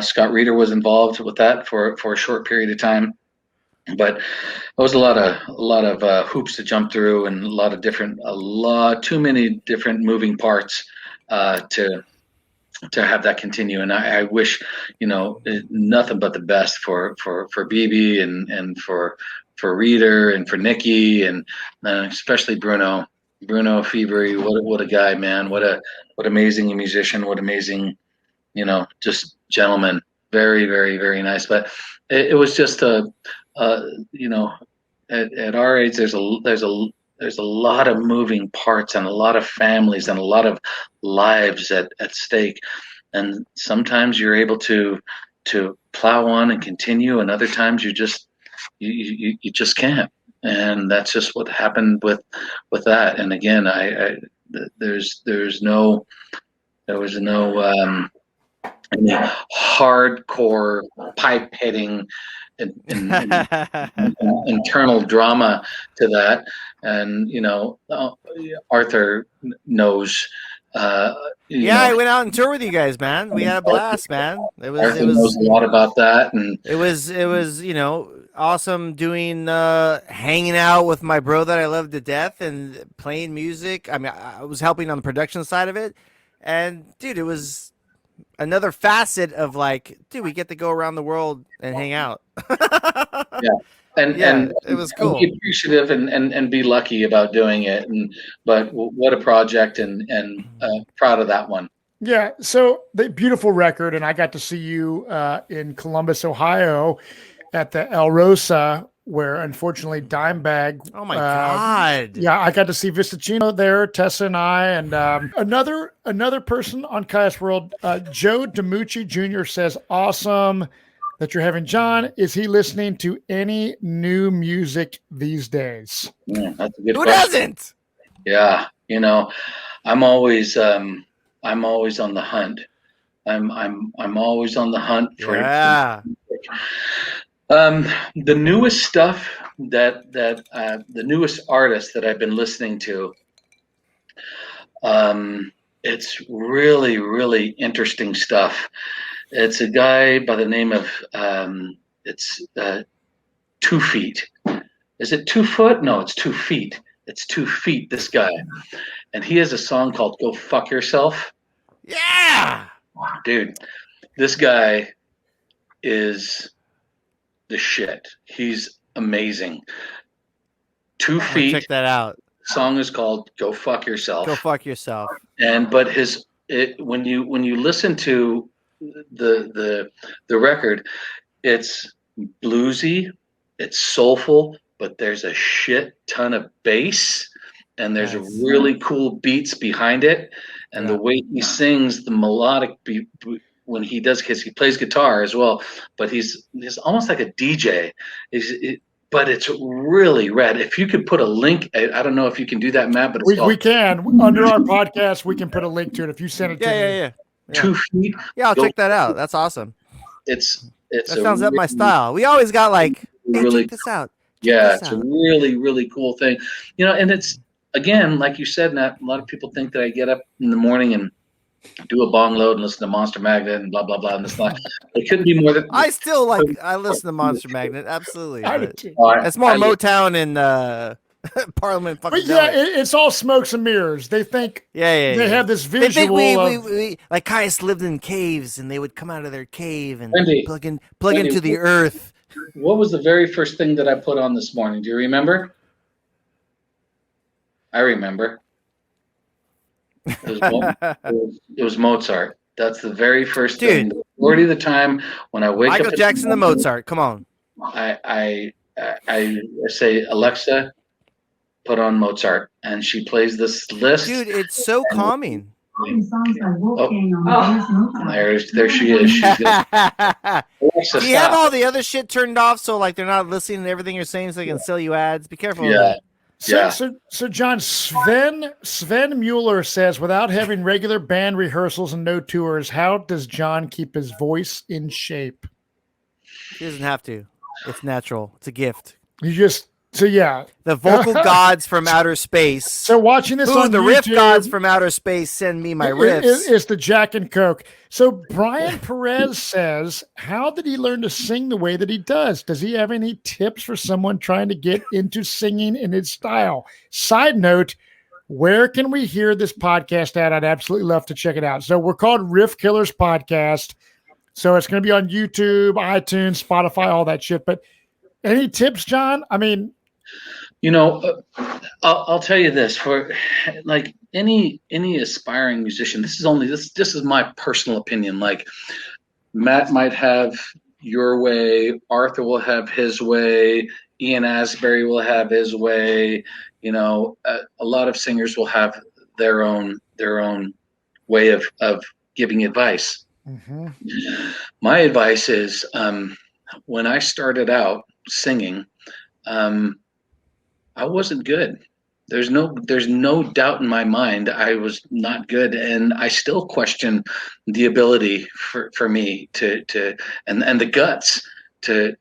Scott Reeder was involved with that for a short period of time. But it was a lot of hoops to jump through, and too many different moving parts. To have that continue, and I wish, nothing but the best for BB and for Reader and for Nikki and especially Bruno Fevery. What a guy, man! What amazing musician! What amazing, just gentleman. Very, very, very nice. But it was just at our age, there's a lot of moving parts and a lot of families and a lot of lives at stake. And sometimes you're able to plow on and continue, and other times you just can't. And that's just what happened with that. And again, there was no any hardcore pipe hitting internal drama to that. And Arthur knows. I went out and toured with you guys, man. We had a blast, man. Arthur knows a lot about that, and it was awesome doing hanging out with my bro that I love to death and playing music. I mean, I was helping on the production side of it, and dude, it was another facet of we get to go around the world and hang out. And it was cool. Be appreciative and be lucky about doing it. But what a project, and proud of that one. Yeah. So the beautiful record, and I got to see you in Columbus, Ohio, at the El Rosa, where unfortunately Dimebag. Oh my God! Yeah, I got to see Vista Chino there, Tessa and I, and another person on Kyuss World, Joe DiMucci Jr. says, "Awesome that you're having John. Is he listening to any new music these days?" Yeah, that's a good Who question. doesn't? Yeah, I'm always on the hunt. I'm always on the hunt for music. The newest stuff that the newest artist that I've been listening to, it's really, really interesting stuff. It's a guy by the name of 2 Feet. Is it 2 foot? No, it's 2 feet. It's 2 feet, this guy. And he has a song called Go Fuck Yourself. Yeah. Dude, this guy is the shit. He's amazing. 2 feet. Check that out. Song is called Go Fuck Yourself. Go fuck yourself. But when you listen to the record, it's bluesy, it's soulful, but there's a shit ton of bass, and there's really cool beats behind it, and the way he sings the melodic beat when he does, because he plays guitar as well, but he's almost like a DJ. but it's really rad. If you could put a link, I don't know if you can do that, Matt, but it's we can under our podcast. We can put a link to it if you send it to me. Yeah. 2 feet. Yeah, I'll check that out. That's awesome. That Sounds up my style. We always got like, hey, really check this out. It's a really, really cool thing. And it's, again, like you said, Nat, a lot of people think that I get up in the morning and do a bong load and listen to Monster Magnet and blah, blah, blah. And it's not, it couldn't be more than. I listen to Monster Magnet. Absolutely. It's more Motown and Parliament. But yeah, it's all smokes and mirrors. They think they have this visual. They think we like Kyuss lived in caves and they would come out of their cave and plug into the earth. What was the very first thing that I put on this morning? Do you remember? I remember. It was Mozart. That's the very first thing. The majority of the time when I wake up. Michael Jackson to Mozart. Come on. I say, Alexa, put on Mozart, and she plays this list. Dude, it's so calming. There she is. She's Do you have all the other shit turned off so like they're not listening to everything you're saying so they can sell you ads? Be careful. Yeah. So John, Sven Mueller says, without having regular band rehearsals and no tours, how does John keep his voice in shape? He doesn't have to. It's natural. It's a gift. The vocal gods from outer space. So watching this on the YouTube, riff gods from outer space send me my riffs. It's the Jack and Coke. So Brian Perez says, how did he learn to sing the way that he does? Does he have any tips for someone trying to get into singing in his style? Side note, where can we hear this podcast at? I'd absolutely love to check it out. So we're called Riff Killers Podcast. So it's going to be on YouTube, iTunes, Spotify, all that shit. But any tips, John? I mean, I'll tell you this, for like any aspiring musician, this is my personal opinion. Like Matt might have your way, Arthur will have his way, Ian Asbury will have his way. A lot of singers will have their own way of giving advice. Mm-hmm. My advice is, when I started out singing, I wasn't good. There's no doubt in my mind I was not good, and I still question the ability for me to and the guts to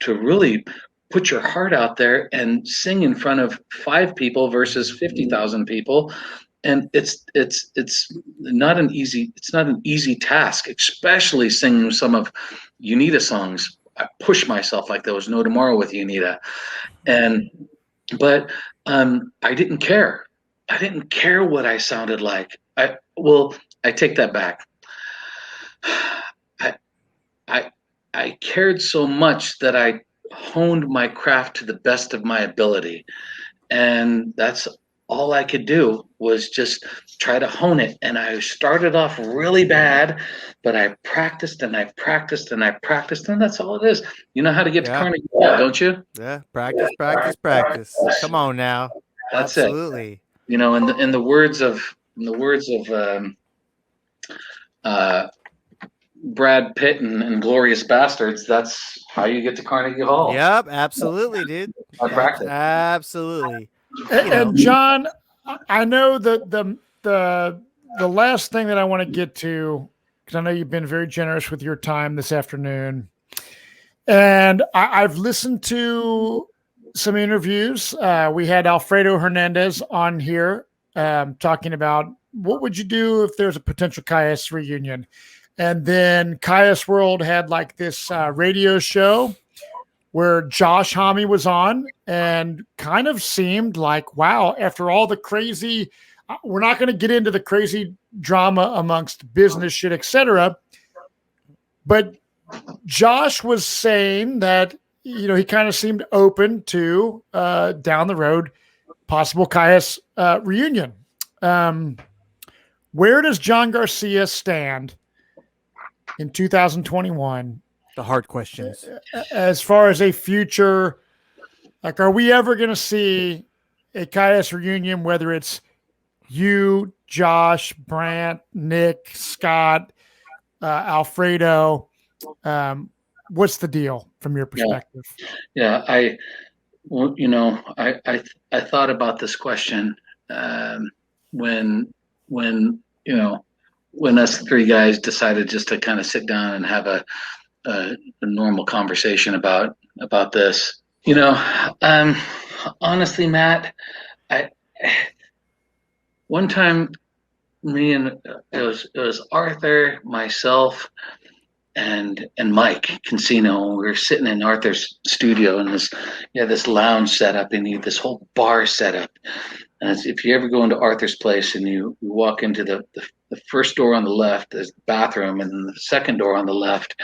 really put your heart out there and sing in front of 5 people versus 50,000 people. And it's not an easy task, especially singing some of Unita songs. I push myself like there was no tomorrow with Unita, but I didn't care. I didn't care what I sounded like. I take that back. I cared so much that I honed my craft to the best of my ability, and that's all I could do was just try to hone it. And I started off really bad, but I practiced and I practiced and I practiced, and that's all it is. You know how to get to Carnegie Hall, don't you? Yeah, practice. Come on now. That's absolutely. It. In the words of Brad Pitt and Glorious Bastards, that's how you get to Carnegie Hall. Yep, absolutely, dude. I practice. Absolutely. And John, I know the last thing that I want to get to, because I know you've been very generous with your time this afternoon, and I've listened to some interviews. We had Alfredo Hernandez on here talking about what would you do if there's a potential Kyuss reunion, and then Kyuss World had like this radio show where Josh Homme was on and kind of seemed like, wow, after all the crazy, we're not going to get into the crazy drama amongst business shit, etc. But Josh was saying that, he kind of seemed open to down the road possible Kyuss reunion. Where does John Garcia stand in 2021? The hard questions. As far as a future, like, are we ever going to see a Kyuss reunion, whether it's you, Josh, Brant, Nick, Scott, Alfredo? what's the deal from your perspective? Yeah, I thought about this question when when us three guys decided just to kind of sit down and have a normal conversation about this. Honestly, Matt, I one time me and it was Arthur, myself, and Mike Consino. We were sitting in Arthur's studio, and this lounge set up, and this whole bar set up. And if you ever go into Arthur's place and you walk into the first door on the left, there's the bathroom, and then the second door on the left,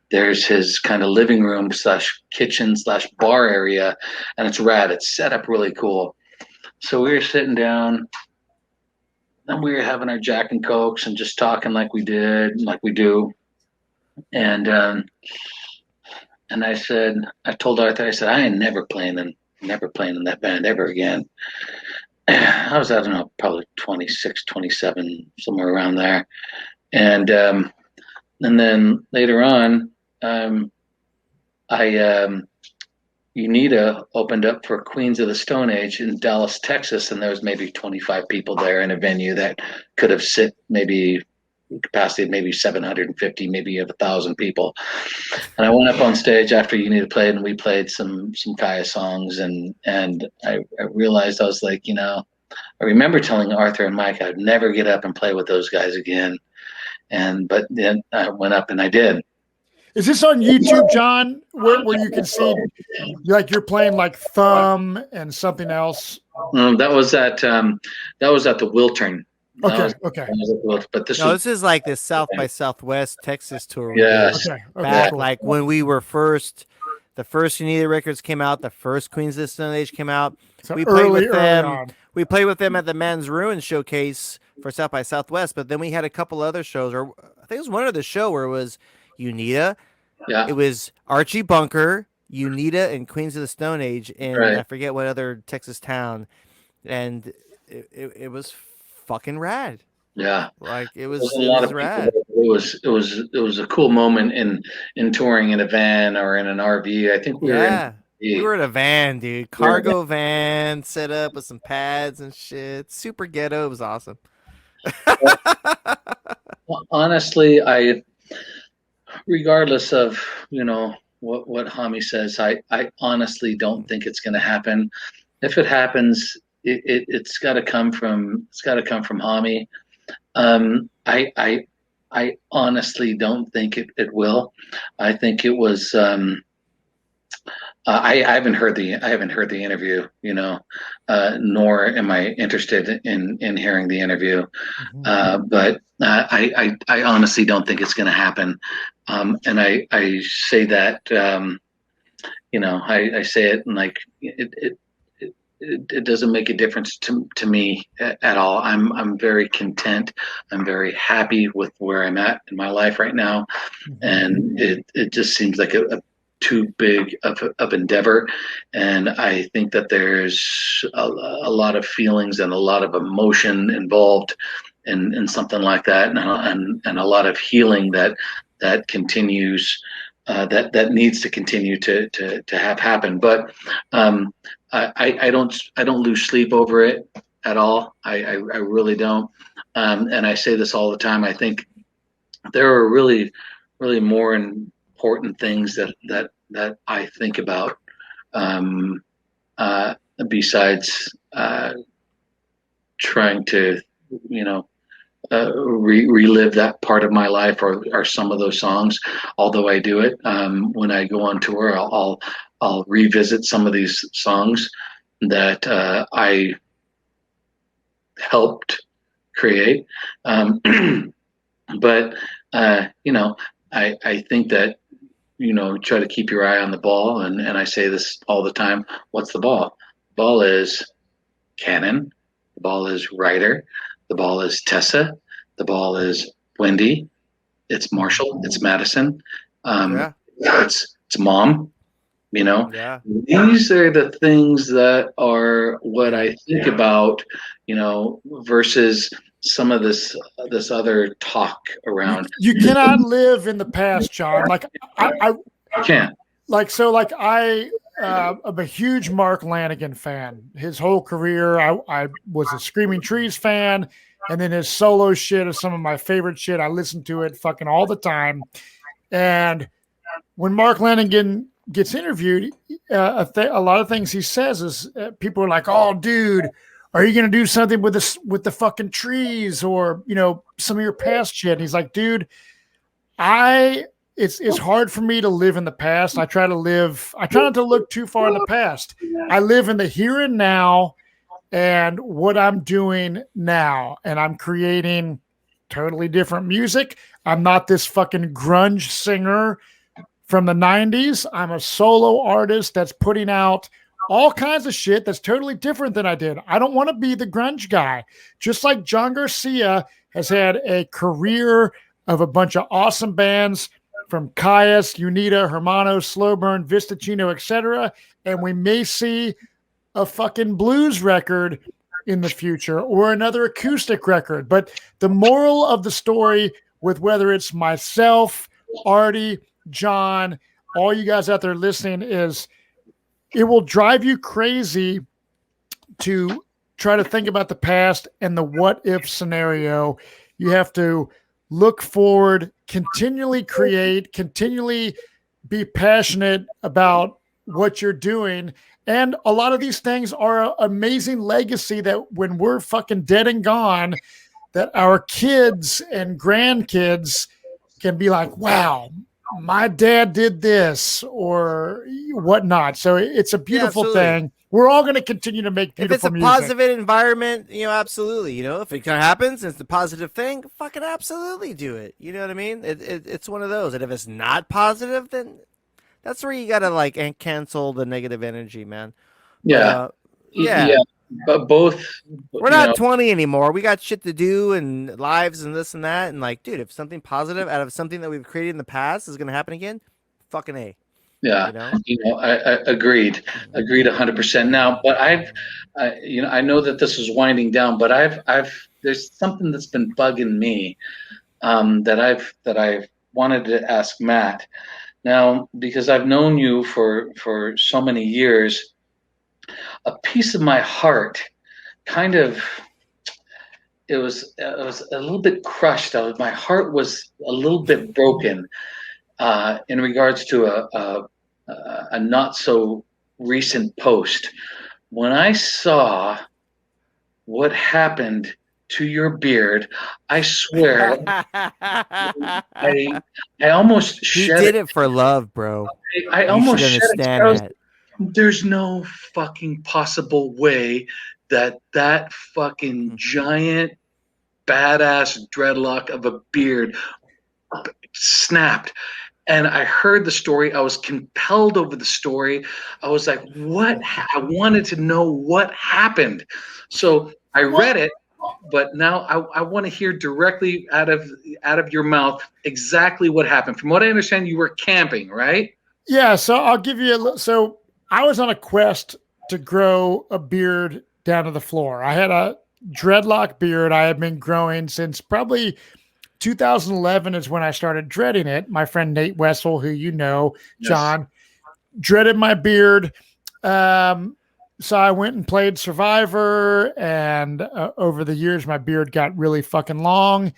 there's his kind of living room / kitchen / bar area, and it's rad. It's set up really cool. So we were sitting down, and we were having our Jack and Cokes and just talking like we do. And I told Arthur, I said, I ain't never playing in that band ever again. I was, I don't know, probably 26, 27, somewhere around there. And then later on, Unita opened up for Queens of the Stone Age in Dallas, Texas, and there was maybe 25 people there in a venue that could have sit maybe capacity of maybe 750, maybe of 1,000 people. And I went up on stage after Unita played, and we played some Kyuss songs, and I realized, I was like, I remember telling Arthur and Mike I'd never get up and play with those guys again. But then I went up and I did. Is this on YouTube, John, where you can see like you're playing like Thumb and something else? That was at the Wiltern. Okay. But this is like the South by Southwest Texas tour. Yes. Okay. Back Cool. like when we were the first Unita records came out, the first Queens of the Stone Age came out. So we played with early them. on. We played with them at the Men's Ruin showcase for South by Southwest, but then we had a couple other shows, or I think it was one of the show where it was Unita. Yeah. It was Archie Bunker, Unita, and Queens of the Stone Age, and Right. I forget what other Texas town, and it was fucking rad. Yeah. Like it was a lot of rad. It was a cool moment in touring in a van or in an RV. I think we were in a van, dude. Cargo van set up with some pads and shit. Super ghetto. It was awesome. Honestly, regardless of what Hami says, I honestly don't think it's going to happen. If it happens, it's got to come from Hami. I honestly don't think it will. I think it was. I haven't heard the interview, nor am I interested in hearing the interview. But I honestly don't think it's going to happen. And I say that, I say it and like it doesn't make a difference to me at all. I'm very content. I'm very happy with where I'm at in my life right now. And it just seems like a too big of endeavor. And I think that there's a lot of feelings and a lot of emotion involved in something like that. And a lot of healing that continues, that needs to continue to have happen. But, I don't lose sleep over it at all. I really don't. And I say this all the time. I think there are really, really more important things that I think about besides trying to relive that part of my life or some of those songs. Although I do it when I go on tour, I'll revisit some of these songs that I helped create. But I think that try to keep your eye on the ball, and I say this all the time. What's the ball? The ball is Cannon. The ball is Ryder. The ball is Tessa. The ball is Wendy. It's Marshall. It's Madison. It's Mom. Yeah. These are the things that are what I think about, versus some of this other talk around. You cannot live in the past, John. Like You can't. I'm a huge Mark Lanigan fan. His whole career, I was a Screaming Trees fan, and then his solo shit is some of my favorite shit. I listen to it fucking all the time. And when Mark Lanigan gets interviewed, a lot of things he says is people are like, "Oh, dude, are you going to do something with the fucking trees or, some of your past shit?" And he's like, "Dude, it's hard for me to live in the past. I try not to look too far in the past. I live in the here and now and what I'm doing now. And I'm creating totally different music. I'm not this fucking grunge singer from the 90s. I'm a solo artist that's putting out all kinds of shit that's totally different than I did. I don't want to be the grunge guy. Just like John Garcia has had a career of a bunch of awesome bands from Kyuss, Unida, Hermano, Slo Burn, Vista Chino, etc. And we may see a fucking blues record in the future or another acoustic record. But the moral of the story, with whether it's myself, Artie, John, all you guys out there listening, is it will drive you crazy to try to think about the past and the what if scenario. You have to look forward, continually create, continually be passionate about what you're doing. And a lot of these things are an amazing legacy that when we're fucking dead and gone, that our kids and grandkids can be like, wow, my dad did this or whatnot. So it's a beautiful thing. We're all going to continue to make beautiful music. If it's a music. positive environment, absolutely. If it kind of happens, it's a positive thing, fucking absolutely do it. You know what I mean? It's one of those. And if it's not positive, then that's where you got to cancel the negative energy, man. Yeah. But both. We're not 20 anymore. We got shit to do and lives and this and that. And dude, if something positive out of something that we've created in the past is going to happen again, fucking A. Yeah, I agreed 100%. Now, but I know that this is winding down, but there's something that's been bugging me that I've wanted to ask Matt. Now, because I've known you for so many years, a piece of my heart kind of it was a little bit crushed. My heart was a little bit broken. In regards to a not so recent post, when I saw what happened to your beard, I swear, I almost shed. He did it for love, bro. I almost shed understand. There's no fucking possible way that fucking giant badass dreadlock of a beard snapped. And I heard the story. I was compelled over the story. I was like, what? I wanted to know what happened. So I read it, but now I want to hear directly out of your mouth exactly what happened. From what I understand, you were camping, right? Yeah. So I'll give you so I was on a quest to grow a beard down to the floor. I had a dreadlock beard I had been growing since probably 2011 is when I started dreading it. My friend Nate Wessel, who John, dreaded my beard. So I went and played Survivor, and over the years, my beard got really fucking long.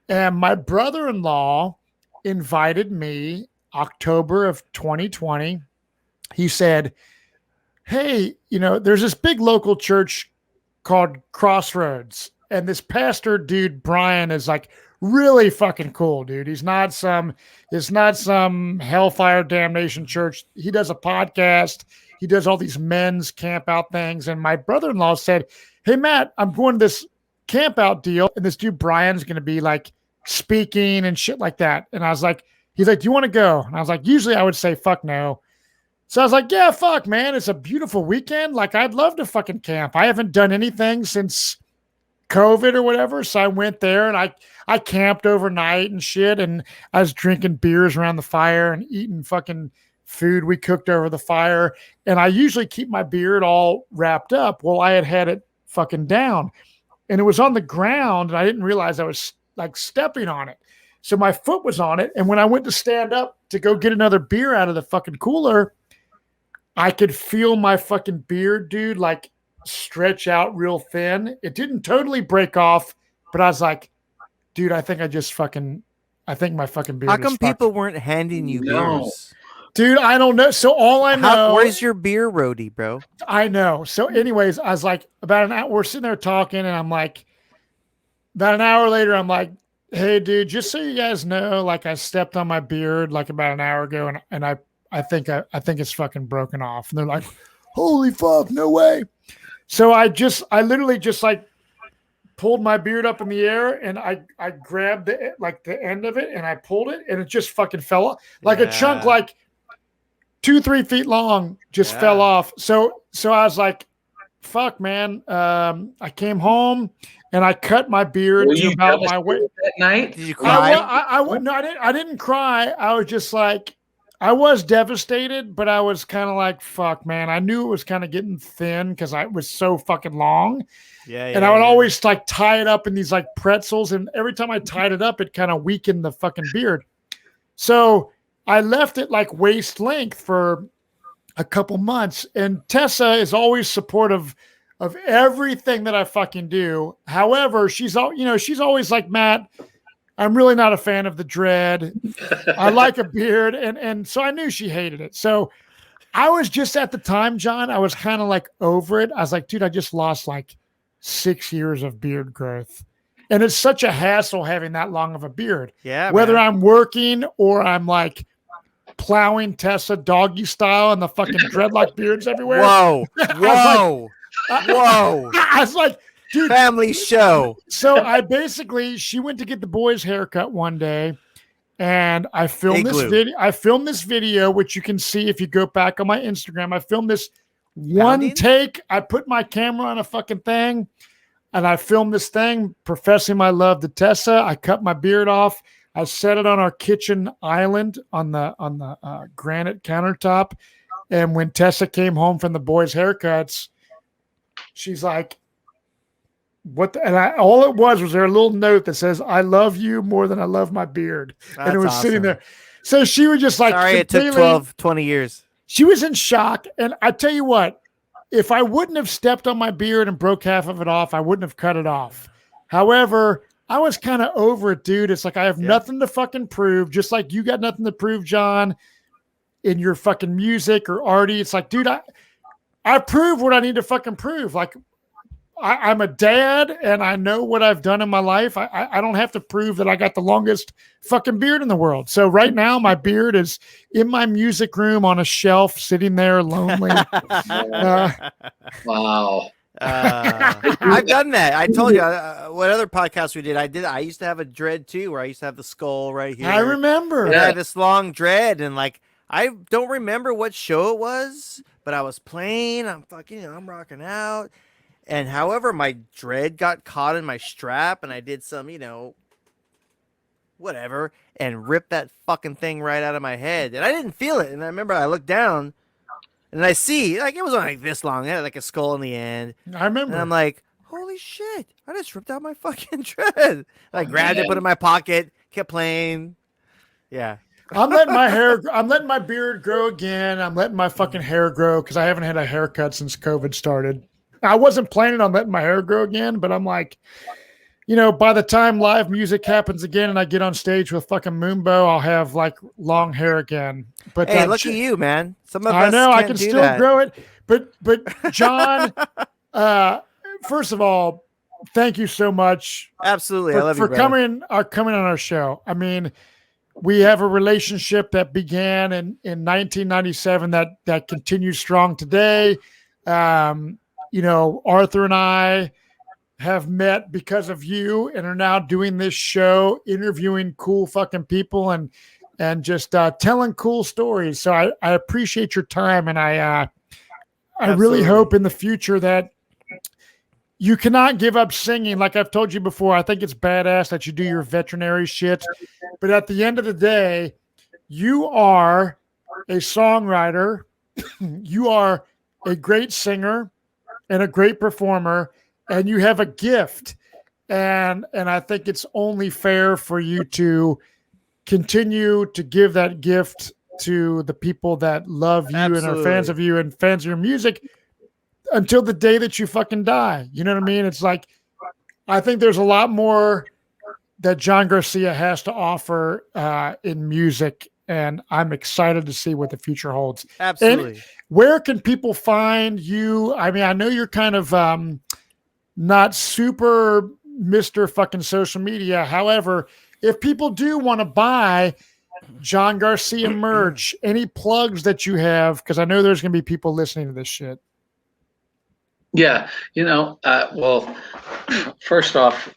And my brother-in-law invited me October of 2020. He said, hey, there's this big local church called Crossroads. And this pastor dude, Brian, is really fucking cool, dude. It's not some hellfire damnation church. He does a podcast. He does all these men's camp out things. And my brother-in-law said, hey, Matt, I'm going to this camp out deal. And this dude, Brian's going to be speaking and shit like that. And I was like, he's like, do you want to go? And I was like, usually I would say, fuck no. So I was like, yeah, fuck, man. It's a beautiful weekend. I'd love to fucking camp. I haven't done anything since COVID or whatever. So I went there and I camped overnight and shit. And I was drinking beers around the fire and eating fucking food we cooked over the fire. And I usually keep my beard all wrapped up. Well, I had it fucking down and it was on the ground and I didn't realize I was stepping on it. So my foot was on it. And when I went to stand up to go get another beer out of the fucking cooler, I could feel my fucking beard, dude, like stretch out real thin. It didn't totally break off, but I was like, dude, I think my fucking beard How come is fucked. people weren't handing you No. beers? Dude, I don't know. So all I know, Where's your beer roadie, bro? I know. So anyways, I was like, about an hour, we're sitting there talking, and I'm like, about an hour later, I'm like, hey, dude, just so you guys know, like I stepped on my beard like about an hour ago, and I think it's fucking broken off. And they're like, holy fuck, no way. So I literally just like pulled my beard up in the air, and I grabbed the end of it, and I pulled it, and it just fucking fell off. Like a chunk like 2-3 feet long just fell off. So I was like, fuck, man. I came home and I cut my beard to about my waist that night. Did you cry? I didn't cry. I was just like, I was devastated, but I was kind of like, fuck, man. I knew it was kind of getting thin because I was so fucking long. And I would always like tie it up in these like pretzels. And every time I tied it up, it kind of weakened the fucking beard. So I left it like waist length for a couple months. And Tessa is always supportive of everything that I fucking do. However, she's always like, Matt, I'm really not a fan of the dread. I like a beard. And so I knew she hated it. So I was just at the time, John, I was kind of like over it. I was like, dude, I just lost like 6 years of beard growth. And it's such a hassle having that long of a beard. Yeah. Whether man. I'm working or I'm like plowing Tessa doggy style and the fucking dreadlock beards everywhere. Whoa. Whoa. Whoa. I was like, dude, family show. So she went to get the boys' haircut one day, and I filmed this video. I filmed this video, which you can see if you go back on my Instagram. I filmed this one take. I put my camera on a fucking thing, and I filmed this thing professing my love to Tessa. I cut my beard off. I set it on our kitchen island on the granite countertop. And when Tessa came home from the boys' haircuts, she's like, what? All it was there a little note that says, I love you more than I love my beard. And it was awesome. Sitting there. So she was just like, sorry, it took 12, 20 years. She was in shock. And I tell you what, if I wouldn't have stepped on my beard and broke half of it off, I wouldn't have cut it off. However, I was kind of over it, dude. It's like, I have nothing to fucking prove. Just like you got nothing to prove, John, in your fucking music or Artie. It's like, dude, I prove what I need to fucking prove. Like, I'm a dad and I know what I've done in my life. I don't have to prove that I got the longest fucking beard in the world. So right now my beard is in my music room on a shelf, sitting there lonely. Wow. I've done that. I told you what other podcast we did. I used to have a dread too, where I used to have the skull right here. I remember. And I had this long dread, and like I don't remember what show it was, but I was playing. I'm rocking out. And however, my dread got caught in my strap, and I did some, whatever, and ripped that fucking thing right out of my head. And I didn't feel it. And I remember I looked down, and I see, like, it was only like this long. It had like a skull in the end. I remember. And I'm like, holy shit, I just ripped out my fucking dread. I grabbed it, put it in my pocket, kept playing. Yeah. I'm letting my beard grow again. I'm letting my fucking hair grow because I haven't had a haircut since COVID started. I wasn't planning on letting my hair grow again, but I'm like, by the time live music happens again and I get on stage with fucking Moonbow, I'll have like long hair again. But hey, look at you, man. Some of us I know I can do still that. grow it. But John, first of all, thank you so much. Absolutely. I love you, for coming on our show. I mean, we have a relationship that began in 1997 that continues strong today. Arthur and I have met because of you and are now doing this show, interviewing cool fucking people and just telling cool stories. So I appreciate your time. And I really hope in the future that you cannot give up singing. Like I've told you before, I think it's badass that you do your veterinary shit. But at the end of the day, you are a songwriter. You are a great singer and a great performer, and you have a gift. and I think it's only fair for you to continue to give that gift to the people that love you and are fans of you and fans of your music until the day that you fucking die. You know what I mean? It's like, I think there's a lot more that John Garcia has to offer in music, and I'm excited to see what the future holds. Absolutely. And where can people find you? I mean, I know you're kind of not super Mr. fucking social media. However, if people do want to buy John Garcia merch, any plugs that you have? Because I know there's going to be people listening to this shit. Yeah, well, first off,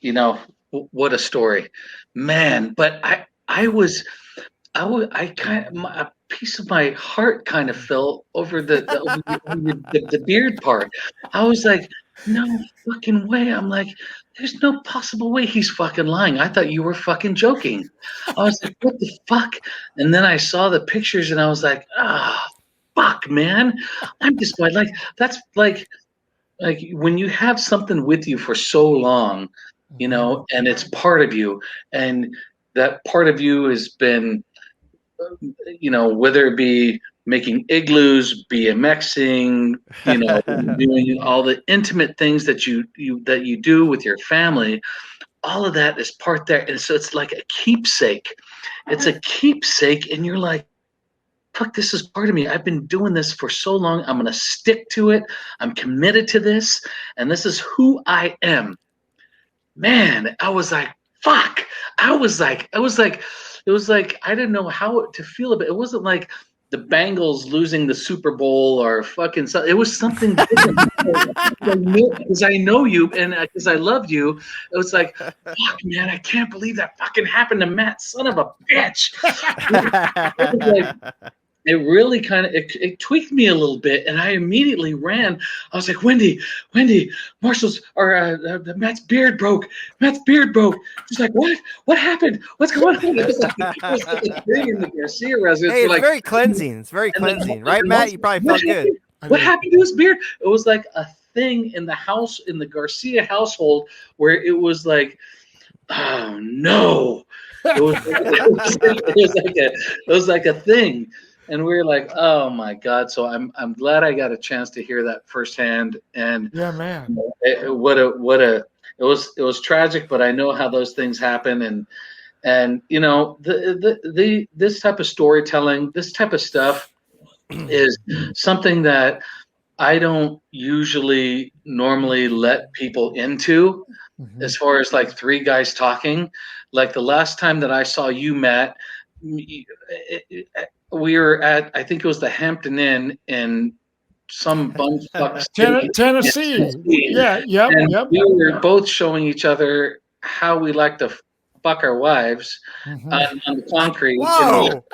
what a story, man. But I kind of, a piece of my heart kind of fell over the beard part. I was like, no fucking way. I'm like, there's no possible way he's fucking lying. I thought you were fucking joking. I was like, what the fuck? And then I saw the pictures and I was like, fuck, man. I'm just like, that's like when you have something with you for so long, and it's part of you, and that part of you has been, whether it be making igloos, BMXing, doing all the intimate things that you do with your family, all of that is part there. And so it's like a keepsake. It's a keepsake, and you're like, fuck, this is part of me. I've been doing this for so long. I'm going to stick to it. I'm committed to this. And this is who I am. Man, I was like, fuck. It was like, I didn't know how to feel about it. It wasn't like the Bengals losing the Super Bowl or fucking something. It was something different. Because I know you and because I love you. It was like, fuck, man, I can't believe that fucking happened to Matt, son of a bitch. It really kind of it tweaked me a little bit, and I immediately ran. I was like, Wendy, Marshall's or Matt's beard broke. She's like, what happened? What's going on? It was like a thing in the Garcia residence. Hey, it's very cleansing. It's very cleansing, right, Matt? You probably felt good. What happened to his beard? It was like a thing in the house, in the Garcia household, where it was like, oh no. It was like a thing. And we were like, oh my God. So I'm glad I got a chance to hear that firsthand. And yeah, man, it was tragic, but I know how those things happen. And this type of storytelling, this type of stuff is something that I don't usually normally let people into, as far as like three guys talking. Like the last time that I saw you, Matt, we were at, I think it was the Hampton Inn in some bumfuck Tennessee. Yeah, yep. We were both showing each other how we like to fuck our wives on the concrete. Whoa!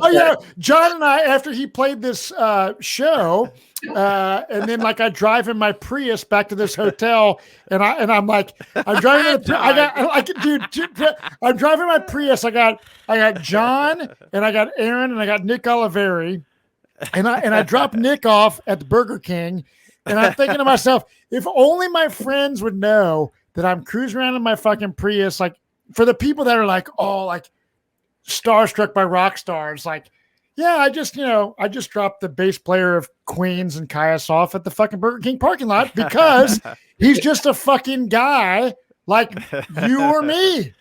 Oh yeah, John and I, after he played this show, and then like I drive in my Prius back to this hotel, and I'm like, I'm driving. I'm driving my Prius. I got John, and I got Aaron, and I got Nick Oliveri, and I dropped Nick off at the Burger King, and I'm thinking to myself, if only my friends would know that I'm cruising around in my fucking Prius, like for the people that are like, oh, like starstruck by rock stars, like, yeah, I just dropped the bass player of Queens and Kyuss off at the fucking Burger King parking lot because he's just a fucking guy like you or me.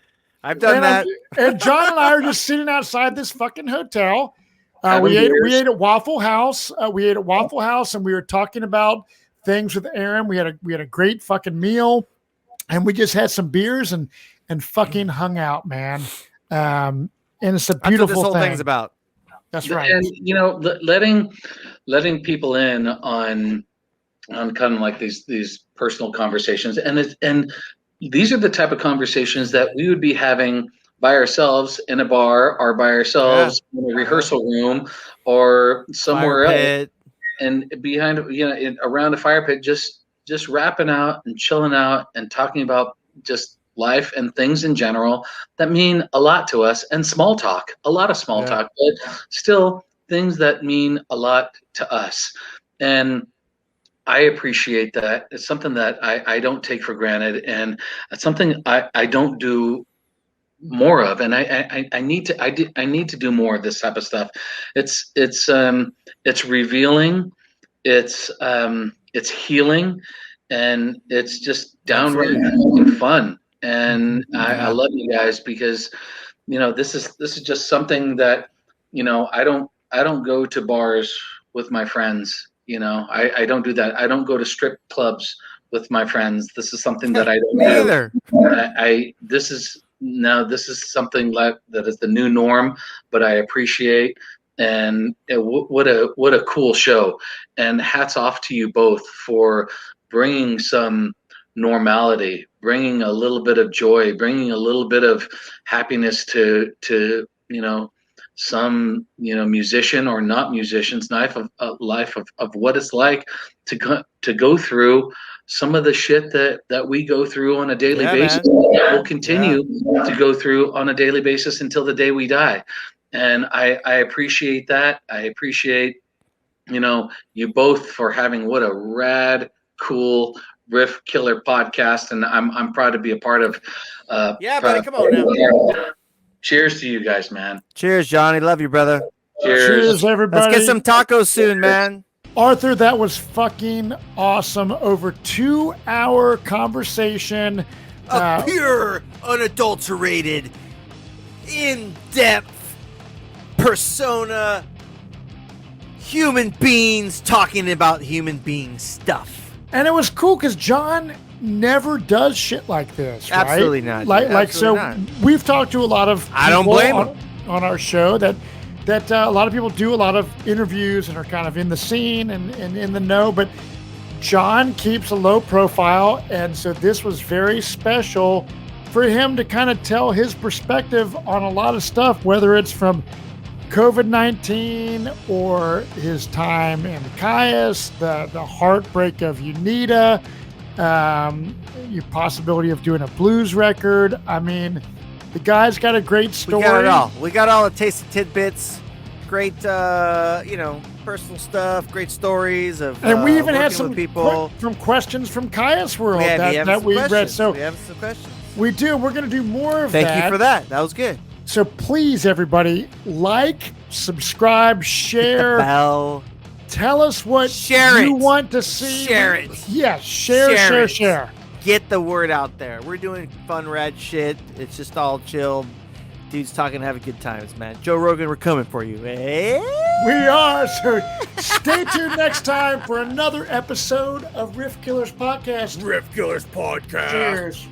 I've done that. And John and I are just sitting outside this fucking hotel. We ate at Waffle House. And we were talking about things with Aaron. We had a great fucking meal, and we just had some beers and fucking hung out, man. And it's a beautiful That's what this whole thing. thing's about. That's right. And letting people in on kind of like these personal conversations, and these are the type of conversations that we would be having by ourselves in a bar, or by ourselves in a rehearsal room, or somewhere else, and behind around a fire pit, just rapping out and chilling out and talking about just life and things in general that mean a lot to us, and a lot of small talk, but still things that mean a lot to us. And I appreciate that. It's something that I don't take for granted, and it's something I don't do more of, and I need to I need to do more of this type of stuff. It's revealing, it's healing, and it's just downright fucking fun. And I love you guys because this is just something that I don't go to bars with my friends. I don't do that. I don't go to strip clubs with my friends. This is something that I don't Me do. either. This is something that is the new norm, but I appreciate. And what a cool show. And hats off to you both for bringing some normality, bringing a little bit of joy, bringing a little bit of happiness to some musician or not musician's life of what it's like to go through some of the shit that we go through on a daily basis. We'll continue to go through on a daily basis until the day we die. And I appreciate that. I appreciate you both for having what a rad, cool Riff Killer podcast, and I'm proud to be a part of. Buddy, come on now. Cheers to you guys, man. Cheers, Johnny. Love you, brother. Cheers, everybody. Let's get some tacos soon, man. Arthur, that was fucking awesome. Over 2-hour conversation. A pure, unadulterated, in-depth persona. Human beings talking about human being stuff. And it was cool because John never does shit like this, right? Absolutely not. We've talked to a lot of I don't blame him on our show that a lot of people do a lot of interviews and are kind of in the scene and in the know, but John keeps a low profile, and so this was very special for him to kind of tell his perspective on a lot of stuff, whether it's from COVID-19 or his time in Kyuss, the heartbreak of Unita, your possibility of doing a blues record. I mean, the guy's got a great story. We got it all. We got all the tasty tidbits. Great, personal stuff. Great stories of. And we even had some people from questions from Kyuss World that we read. So we have some questions. We do. We're going to do more of that. Thank you for that. That was good. So please, everybody, like, subscribe, share. Hit the bell. Tell us what you want to see. Share it. Yes, share. Get the word out there. We're doing fun, rad shit. It's just all chill. Dudes talking, having good times, man. Joe Rogan, we're coming for you. Hey? We are. So stay tuned next time for another episode of Riff Killers Podcast. Riff Killers Podcast. Cheers.